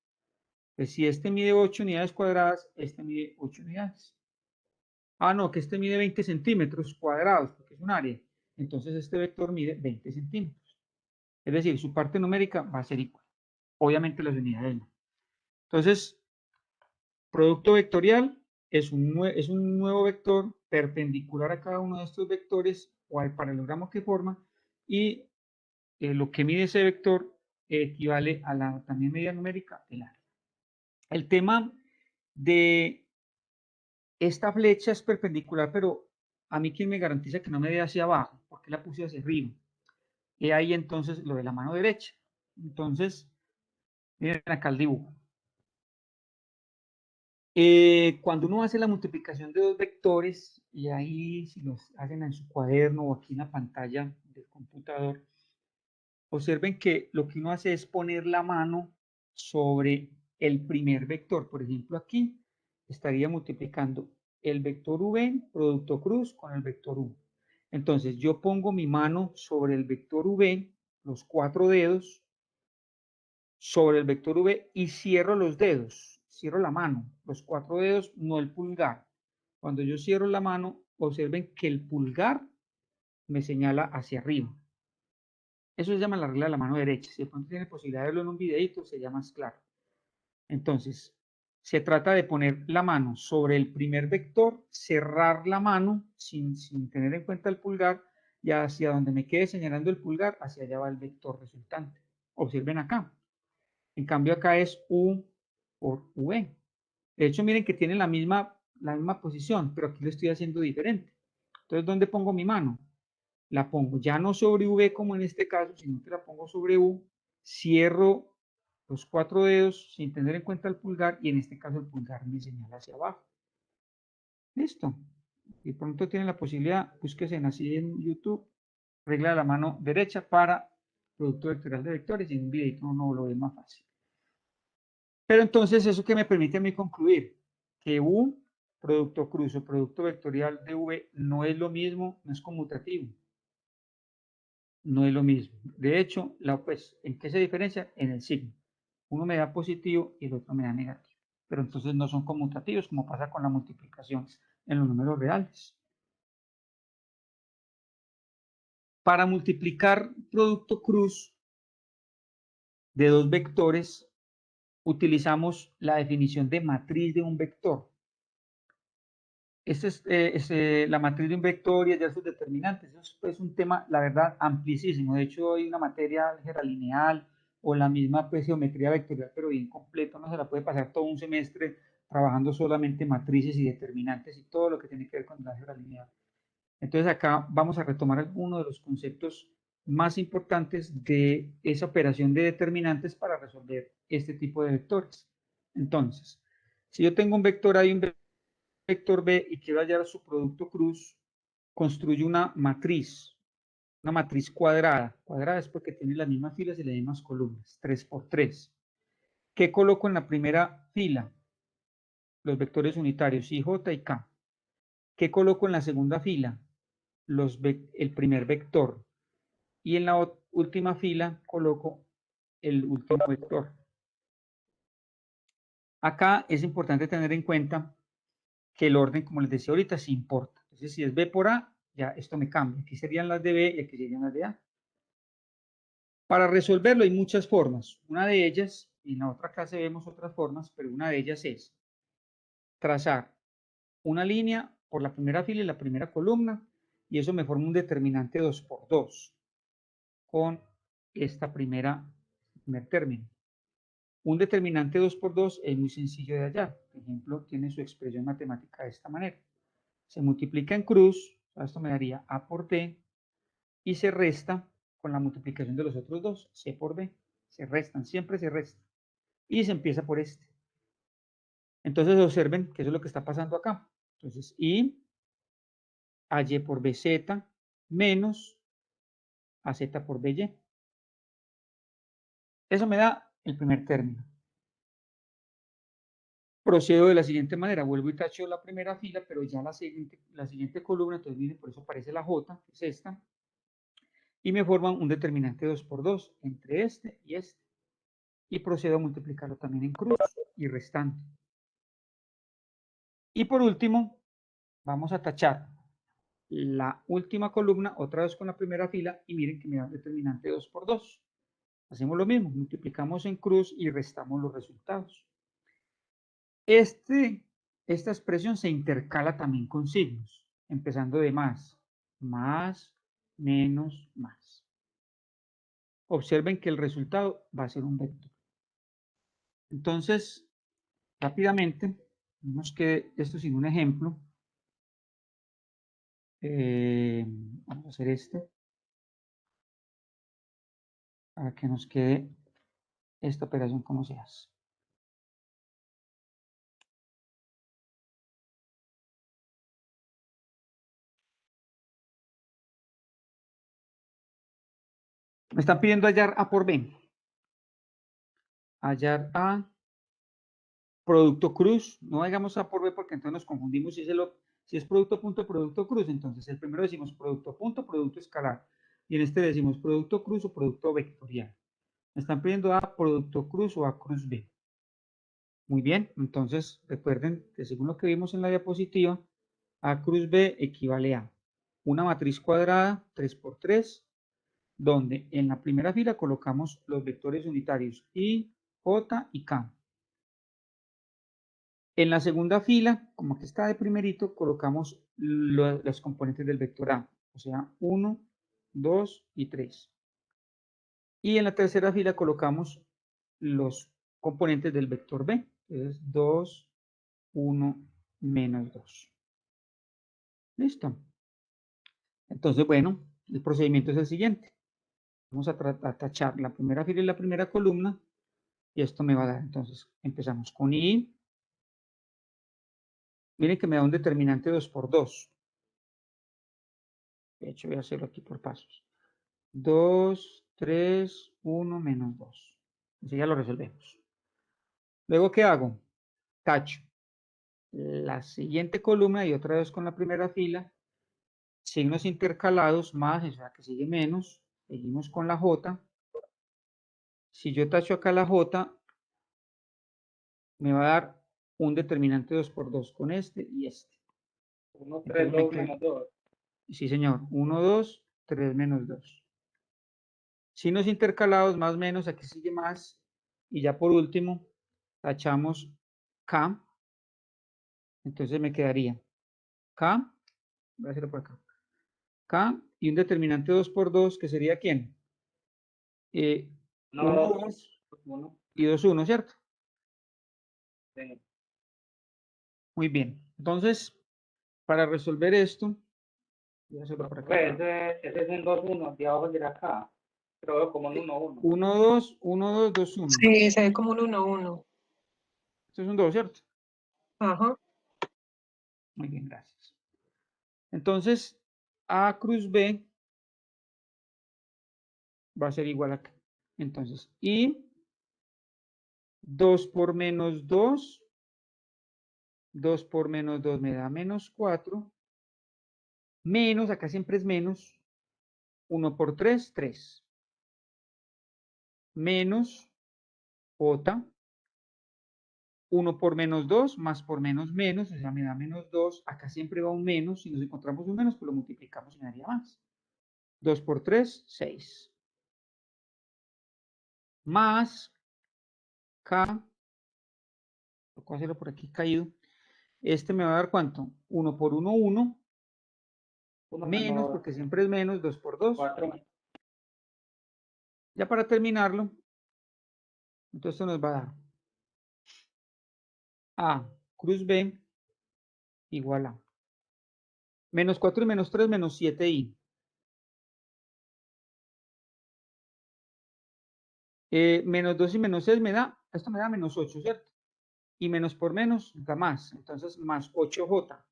Pues si este mide 8 unidades cuadradas, este mide 8 unidades. Ah, no, que este mide 20 centímetros cuadrados, porque es un área. Entonces este vector mide 20 centímetros. Es decir, su parte numérica va a ser igual. Obviamente las unidades no. Entonces, producto vectorial es un nuevo vector perpendicular a cada uno de estos vectores o al paralelogramo que forma y lo que mide ese vector equivale a la también medida numérica del área. El tema de esta flecha es perpendicular, pero a mí quién me garantiza que no me dé hacia abajo, porque la puse hacia arriba. Y ahí entonces lo de la mano derecha. Entonces, miren acá el dibujo. Cuando uno hace la multiplicación de dos vectores, y ahí si los hacen en su cuaderno o aquí en la pantalla del computador, observen que lo que uno hace es poner la mano sobre el primer vector. Por ejemplo, aquí estaría multiplicando el vector v, producto cruz, con el vector u. Entonces, yo pongo mi mano sobre el vector v, los 4 dedos, sobre el vector v y cierro los dedos, cierro la mano, los 4 dedos, no el pulgar. Cuando yo cierro la mano, observen que el pulgar me señala hacia arriba. Eso se llama la regla de la mano derecha. Si de pronto tiene posibilidad de verlo en un videito, sería más claro. Entonces, se trata de poner la mano sobre el primer vector, cerrar la mano sin tener en cuenta el pulgar, y hacia donde me quede señalando el pulgar, hacia allá va el vector resultante. Observen acá. En cambio acá es U por V. De hecho, miren que tienen la misma posición, pero aquí lo estoy haciendo diferente. Entonces, ¿dónde pongo mi mano? La pongo ya no sobre V como en este caso, sino que la pongo sobre U, cierro los 4 dedos sin tener en cuenta el pulgar, y en este caso el pulgar me señala hacia abajo. Listo. Y pronto tienen la posibilidad, búsquense así en YouTube, regla de la mano derecha para producto vectorial de vectores, y en un videito uno lo ve más fácil. Pero entonces, ¿eso que me permite a mí concluir? Que U, producto cruz o producto vectorial de V, no es lo mismo, no es conmutativo. No es lo mismo. De hecho, pues, ¿en qué se diferencia? En el signo. Uno me da positivo y el otro me da negativo. Pero entonces no son conmutativos, como pasa con la multiplicación en los números reales. Para multiplicar producto cruz de dos vectores, utilizamos la definición de matriz de un vector. Esta es la matriz de un vector y hallar sus determinantes. Eso es un tema, la verdad, amplísimo. De hecho, hay una materia álgebra lineal o la misma pues, geometría vectorial, pero bien completo. No se la puede pasar todo un semestre trabajando solamente matrices y determinantes y todo lo que tiene que ver con la álgebra lineal. Entonces, acá vamos a retomar algunos de los conceptos más importantes de esa operación de determinantes para resolver este tipo de vectores. Entonces, si yo tengo un vector A y un vector B y quiero hallar su producto cruz, construyo una matriz cuadrada. Cuadrada es porque tiene las mismas filas y las mismas columnas, 3 por 3. ¿Qué coloco en la primera fila? Los vectores unitarios I, J y K. ¿Qué coloco en la segunda fila? El primer vector. Y en la última fila coloco el último vector. Acá es importante tener en cuenta que el orden, como les decía ahorita, sí importa. Entonces, si es B por A, ya esto me cambia. Aquí serían las de B y aquí serían las de A. Para resolverlo hay muchas formas. Una de ellas, y en la otra clase vemos otras formas, pero una de ellas es trazar una línea por la primera fila y la primera columna, y eso me forma un determinante 2 por 2 con este primer término. Un determinante 2 por 2 es muy sencillo de hallar. Por ejemplo, tiene su expresión matemática de esta manera. Se multiplica en cruz, esto me daría A por B, y se resta con la multiplicación de los otros dos, C por B. Se restan, siempre se restan. Y se empieza por este. Entonces observen que eso es lo que está pasando acá. Entonces, I a Y por BZ menos a Z por BY. Eso me da el primer término. Procedo de la siguiente manera. Vuelvo y tacho la primera fila, pero ya la siguiente columna, entonces miren, por eso aparece la J, que es esta. Y me forman un determinante 2 por 2 entre este y este. Y procedo a multiplicarlo también en cruz y restante. Y por último, vamos a tachar la última columna otra vez con la primera fila y miren que me da un determinante 2 por 2. Hacemos lo mismo, multiplicamos en cruz y restamos los resultados. Esta expresión se intercala también con signos, empezando de más, menos, más. observen que el resultado va a ser un vector. Entonces, rápidamente, vemos que esto sin un ejemplo. Vamos a hacer este para que nos quede esta operación como se hace. Me están pidiendo hallar A por B. Hallar A, producto cruz. No hagamos A por B porque entonces nos confundimos si es producto punto, producto cruz. Entonces, el primero decimos producto punto, producto escalar. Y en este decimos producto cruz o producto vectorial. Me están pidiendo A producto cruz o A cruz B. Muy bien, entonces recuerden que según lo que vimos en la diapositiva, A cruz B equivale a una matriz cuadrada 3 por 3, donde en la primera fila colocamos los vectores unitarios I, J y K. En la segunda fila, como que está de primerito, colocamos los componentes del vector A, o sea, 1, 2 y 3. Y en la tercera fila colocamos los componentes del vector B, entonces 2, 1, menos 2. Listo. Entonces, bueno, el procedimiento es el siguiente. Vamos a tachar la primera fila y la primera columna, y esto me va a dar. Entonces, empezamos con I. Miren que me da un determinante 2 por 2. De hecho, voy a hacerlo aquí por pasos. 2, 3, 1, menos 2. Así ya lo resolvemos. Luego, ¿qué hago? Tacho la siguiente columna y otra vez con la primera fila. Signos intercalados más, o sea que sigue menos. Seguimos con la J. Si yo tacho acá la J, me va a dar un determinante 2 por 2 con este y este. 1, 3, 2, menos 2. Sí, señor. 1, 2, 3 menos 2. Signos intercalados más menos, aquí sigue más. Y ya por último, tachamos K. Entonces me quedaría K. Voy a hacerlo por acá. K y un determinante 2 por 2, que sería ¿quién? 1, 2 y 2, 1, ¿cierto? Sí. Muy bien. Entonces, para resolver esto, voy a hacerlo por acá. Ese es un 2, 1, de abajo de acá. Pero veo como un 1, 1. 1, 2, 1, 2, 2, 1. Sí, se ve como un 1-1. Esto es un 2, ¿cierto? Ajá. Muy bien, gracias. Entonces, A cruz B va a ser igual a acá. Entonces, I 2 por menos 2. 2 por menos 2 me da menos 4. Menos, acá siempre es menos. 1 por 3, 3. Menos J. 1 por menos 2, más por menos menos, o sea, me da menos 2. Acá siempre va un menos. Si nos encontramos un menos, pues lo multiplicamos y me daría más. 2 por 3, 6. Más K. Voy a hacerlo por aquí caído. Este me va a dar ¿cuánto? 1 por 1, 1. Menos, porque siempre es menos, 2 por 2. 4. Ya para terminarlo, entonces esto nos va a dar A cruz B igual a menos 4 y menos 3, menos 7i. Menos 2 y menos 6 me da, esto me da menos 8, ¿cierto? Y menos por menos da más, entonces más 8j.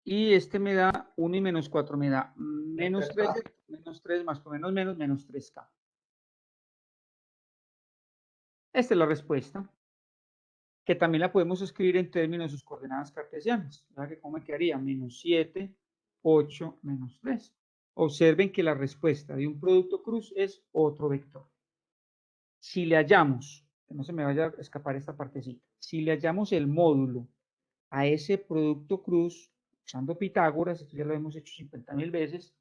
Y este me da 1 y menos 4 me da menos 3, menos 3 más por menos menos, menos 3k. Esta es la respuesta, que también la podemos escribir en términos de sus coordenadas cartesianas. ¿Verdad que cómo me quedaría? Menos 7, 8, menos 3. Observen que la respuesta de un producto cruz es otro vector. Si le hallamos, que no se me vaya a escapar esta partecita, si le hallamos el módulo a ese producto cruz, usando Pitágoras, esto ya lo hemos hecho 50.000 veces,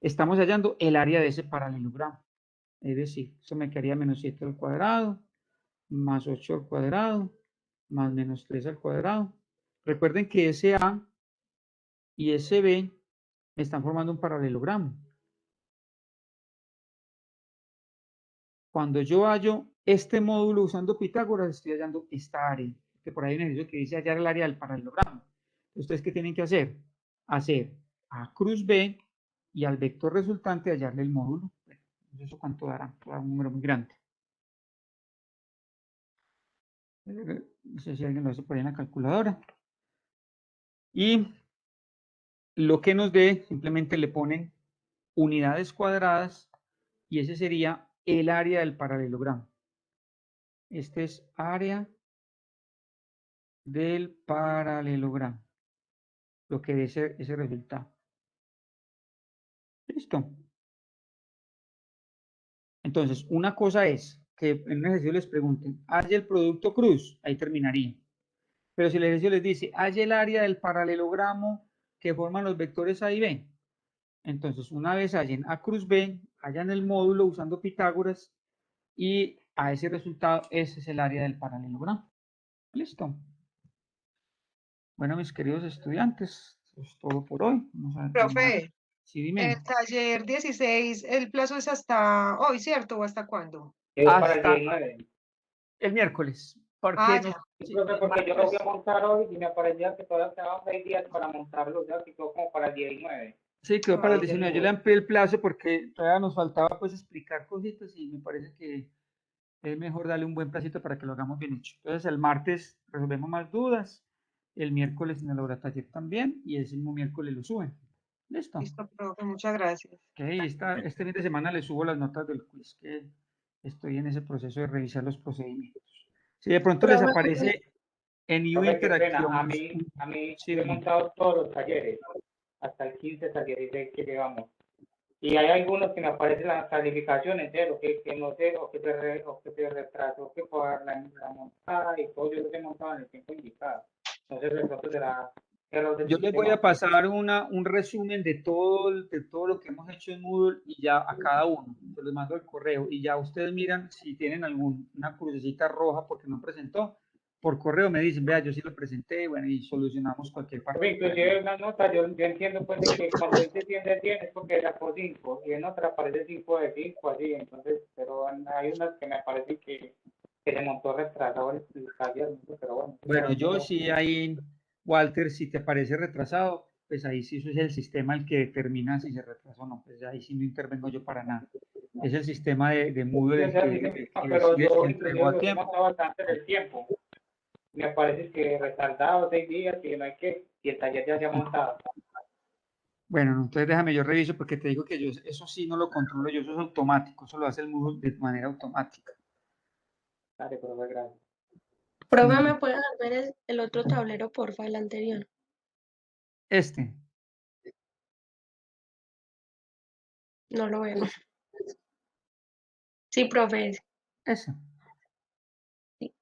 estamos hallando el área de ese paralelogramo. Es decir, eso me quedaría menos 7 al cuadrado, más 8 al cuadrado, más menos 3 al cuadrado. Recuerden que ese A y ese B están formando un paralelogramo. Cuando yo hallo este módulo usando Pitágoras, estoy hallando esta área, que por ahí hay un ejercicio que dice hallar el área del paralelogramo. ¿Ustedes qué tienen que hacer? Hacer A cruz B y al vector resultante hallarle el módulo. Bueno, ¿eso cuánto dará? Dará un número muy grande. No sé si alguien lo hace por ahí en la calculadora. Y lo que nos dé, simplemente le ponen unidades cuadradas y ese sería el área del paralelogramo. Este es área del paralelogramo, lo que dé ese resultado. ¿Listo? Entonces, una cosa es que en un ejercicio les pregunten, halle el producto cruz, ahí terminaría. Pero si el ejercicio les dice, halle el área del paralelogramo que forman los vectores A y B, entonces una vez hallen A cruz B, hallan el módulo usando Pitágoras y a ese resultado, ese es el área del paralelogramo. ¿Listo? Bueno, mis queridos estudiantes, eso es todo por hoy. Vamos a ver qué más. Profe, Sí, en dime. el taller 16, el plazo es hasta hoy, ¿cierto? ¿O hasta cuándo? Para el Hasta 19. el miércoles. Porque Ah, no, ya. Sí, sí, profe, el porque yo lo voy a martes, montar hoy y me parecía que todavía quedaban 6 días para montarlo, ya que quedó como para el 19. sí, quedó para el Ah, ya. 19. Yo le amplié el plazo porque todavía nos faltaba pues explicar cositas y me parece que es mejor darle un buen placito para que lo hagamos bien hecho. Entonces el martes resolvemos más dudas, el miércoles en el laboratorio también y el mismo miércoles lo suben. ¿Listo? Listo, profe, muchas gracias. Ok, este fin de semana les subo las notas del quiz que estoy en ese proceso de revisar los procedimientos. Si de pronto les Profe, aparece en New Profe, qué pena, Interacción, a mí sí, yo he montado todos los talleres, hasta el 15 talleres que llevamos. Y hay algunos que me aparecen las calificaciones, ¿cero? Que no sé, o que se retrasó, que por la montada y todo, yo los he montado en el tiempo indicado. No sé, de pronto será error del yo les voy sistema. a pasar un resumen de todo lo que hemos hecho en Moodle y ya a cada uno, se los mando el correo y ya ustedes miran si tienen alguna crucecita roja porque no presentó, por correo me dicen, vea, yo sí lo presenté, bueno, y solucionamos cualquier parte. Inclusive una nota, yo entiendo pues de que cuando dice 100 de 100 es porque era por 5 y en otra aparece 5 de 5, así, entonces, pero hay unas que me aparecen que se montó retrasado el taller, pero bueno. Bueno, yo sí ahí, Walter, si te parece retrasado, pues ahí sí eso es el sistema el que determina si se retrasa o no, pues ahí sí no intervengo yo para nada. Es el sistema de Moodle el que Pero decide si yo entregó inclusive a los he tiempo. montado bastante del tiempo. Me parece que retardado 6 días y no hay que, y el taller ya se ha montado. Bueno, no, entonces déjame yo reviso porque te digo que yo eso sí no lo controlo yo, eso es automático, eso lo hace el Moodle de manera automática. Dale, profe, gracias. profe, ¿me puede dar ver el otro tablero, porfa, el anterior? Este, No lo veo. Sí, profe. ese. Sí.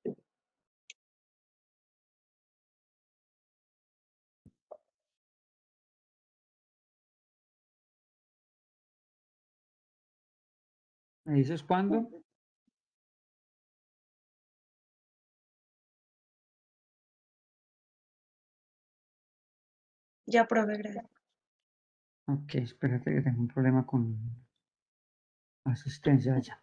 ¿Me dices cuándo? Ya, profe, gracias. Ok, espérate que tengo un problema con asistencia allá.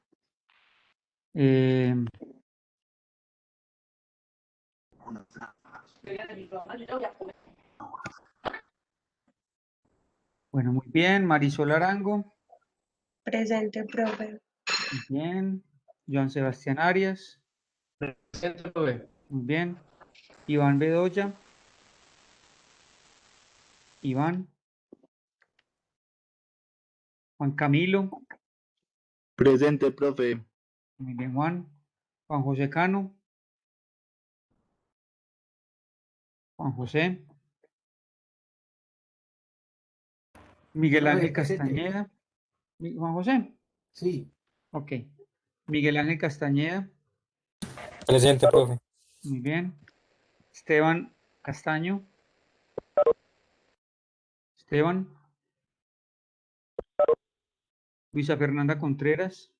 Bueno, muy bien. Marisol Arango. Presente, profe. Muy bien. Joan Sebastián Arias. Presente, profe. Muy bien. Iván Bedoya. Iván. Juan Camilo. Presente, profe. Muy bien, Juan. Juan José Cano. Juan José. Miguel Profe, Ángel presente. Castañeda. Juan José. Sí. Ok. Miguel Ángel Castañeda. Presente, profe. Muy bien. Esteban Castaño. Esteban. Luisa Fernanda Contreras.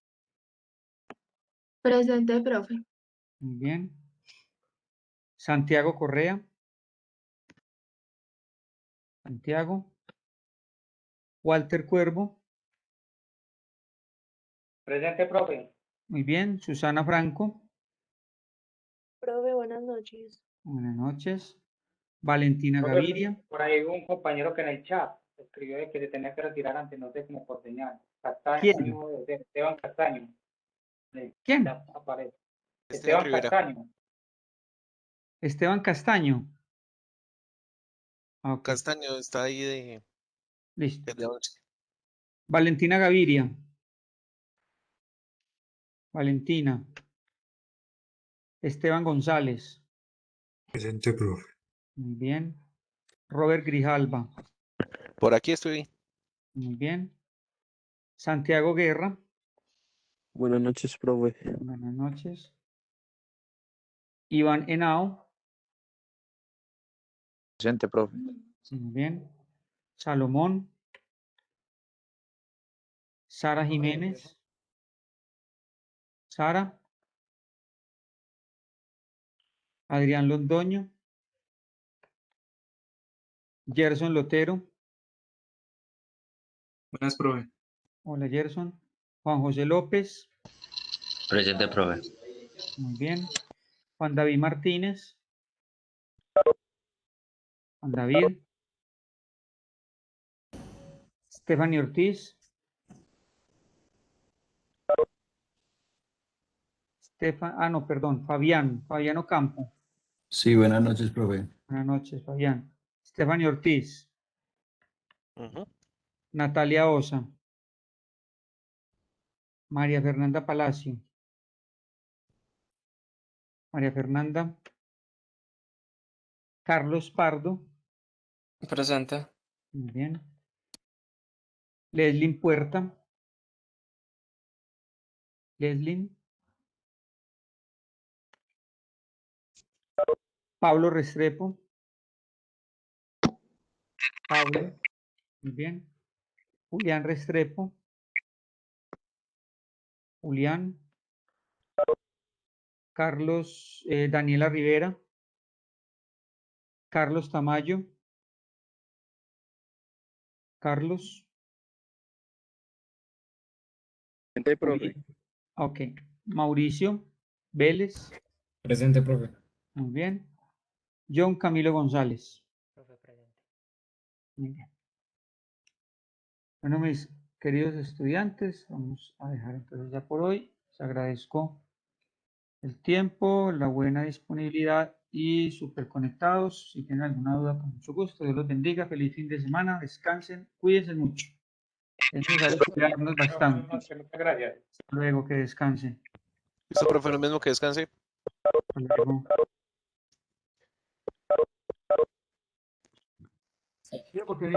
Presente, profe. Muy bien. Santiago Correa. Santiago. Walter Cuervo, Presente, profe. muy bien. Susana Franco, Profe, buenas noches. buenas noches. Valentina Profe, Gaviria, por ahí hubo un compañero que en el chat escribió de que se tenía que retirar antes, no sé, como por señal. ¿quién? Castaño, Esteban Castaño. ¿Quién? Ya aparece. Esteban Rivera. Castaño. Esteban Castaño. Ok, Castaño está ahí listo. de 11. Valentina Gaviria. Valentina. Esteban González. Presente, profe. Muy bien. Robert Grijalva. Por aquí estoy. Muy bien. Santiago Guerra. Buenas noches, profe. Buenas noches. Iván Henao. Presente, profe. Muy bien. Salomón. Sara Jiménez. Sara. Adrián Londoño. Gerson Lotero. Buenas, profe. Hola, Gerson. Juan José López. Presente, profe. Muy bien. Juan David Martínez. Juan David. Stephanie Ortiz. No, perdón. Fabián Ocampo. Sí, buenas noches, profe. Buenas noches, Fabián. Stephanie Ortiz. Ujú. Natalia Osa. María Fernanda Palacio. María Fernanda. Carlos Pardo. Presente. Muy bien. Leslin Puerta. Leslin. Pablo Restrepo. Pablo. Muy bien. Julián Restrepo. Julián. Carlos, Daniela Rivera. Carlos Tamayo. Carlos. Presente, profe. Ok. Mauricio Vélez. Presente, profe. Muy bien. John Camilo González. Profe, presente. Muy bien. Bueno, mis queridos estudiantes, vamos a dejar entonces ya por hoy. Les agradezco el tiempo, la buena disponibilidad y súper conectados. Si tienen alguna duda, con mucho gusto. Dios los bendiga. Feliz fin de semana. Descansen. Cuídense mucho. Es necesario cuidarnos bastante. Muchas gracias. Hasta luego, que descansen. Listo, profe, lo mismo, que descanse. Hasta luego. Sí, porque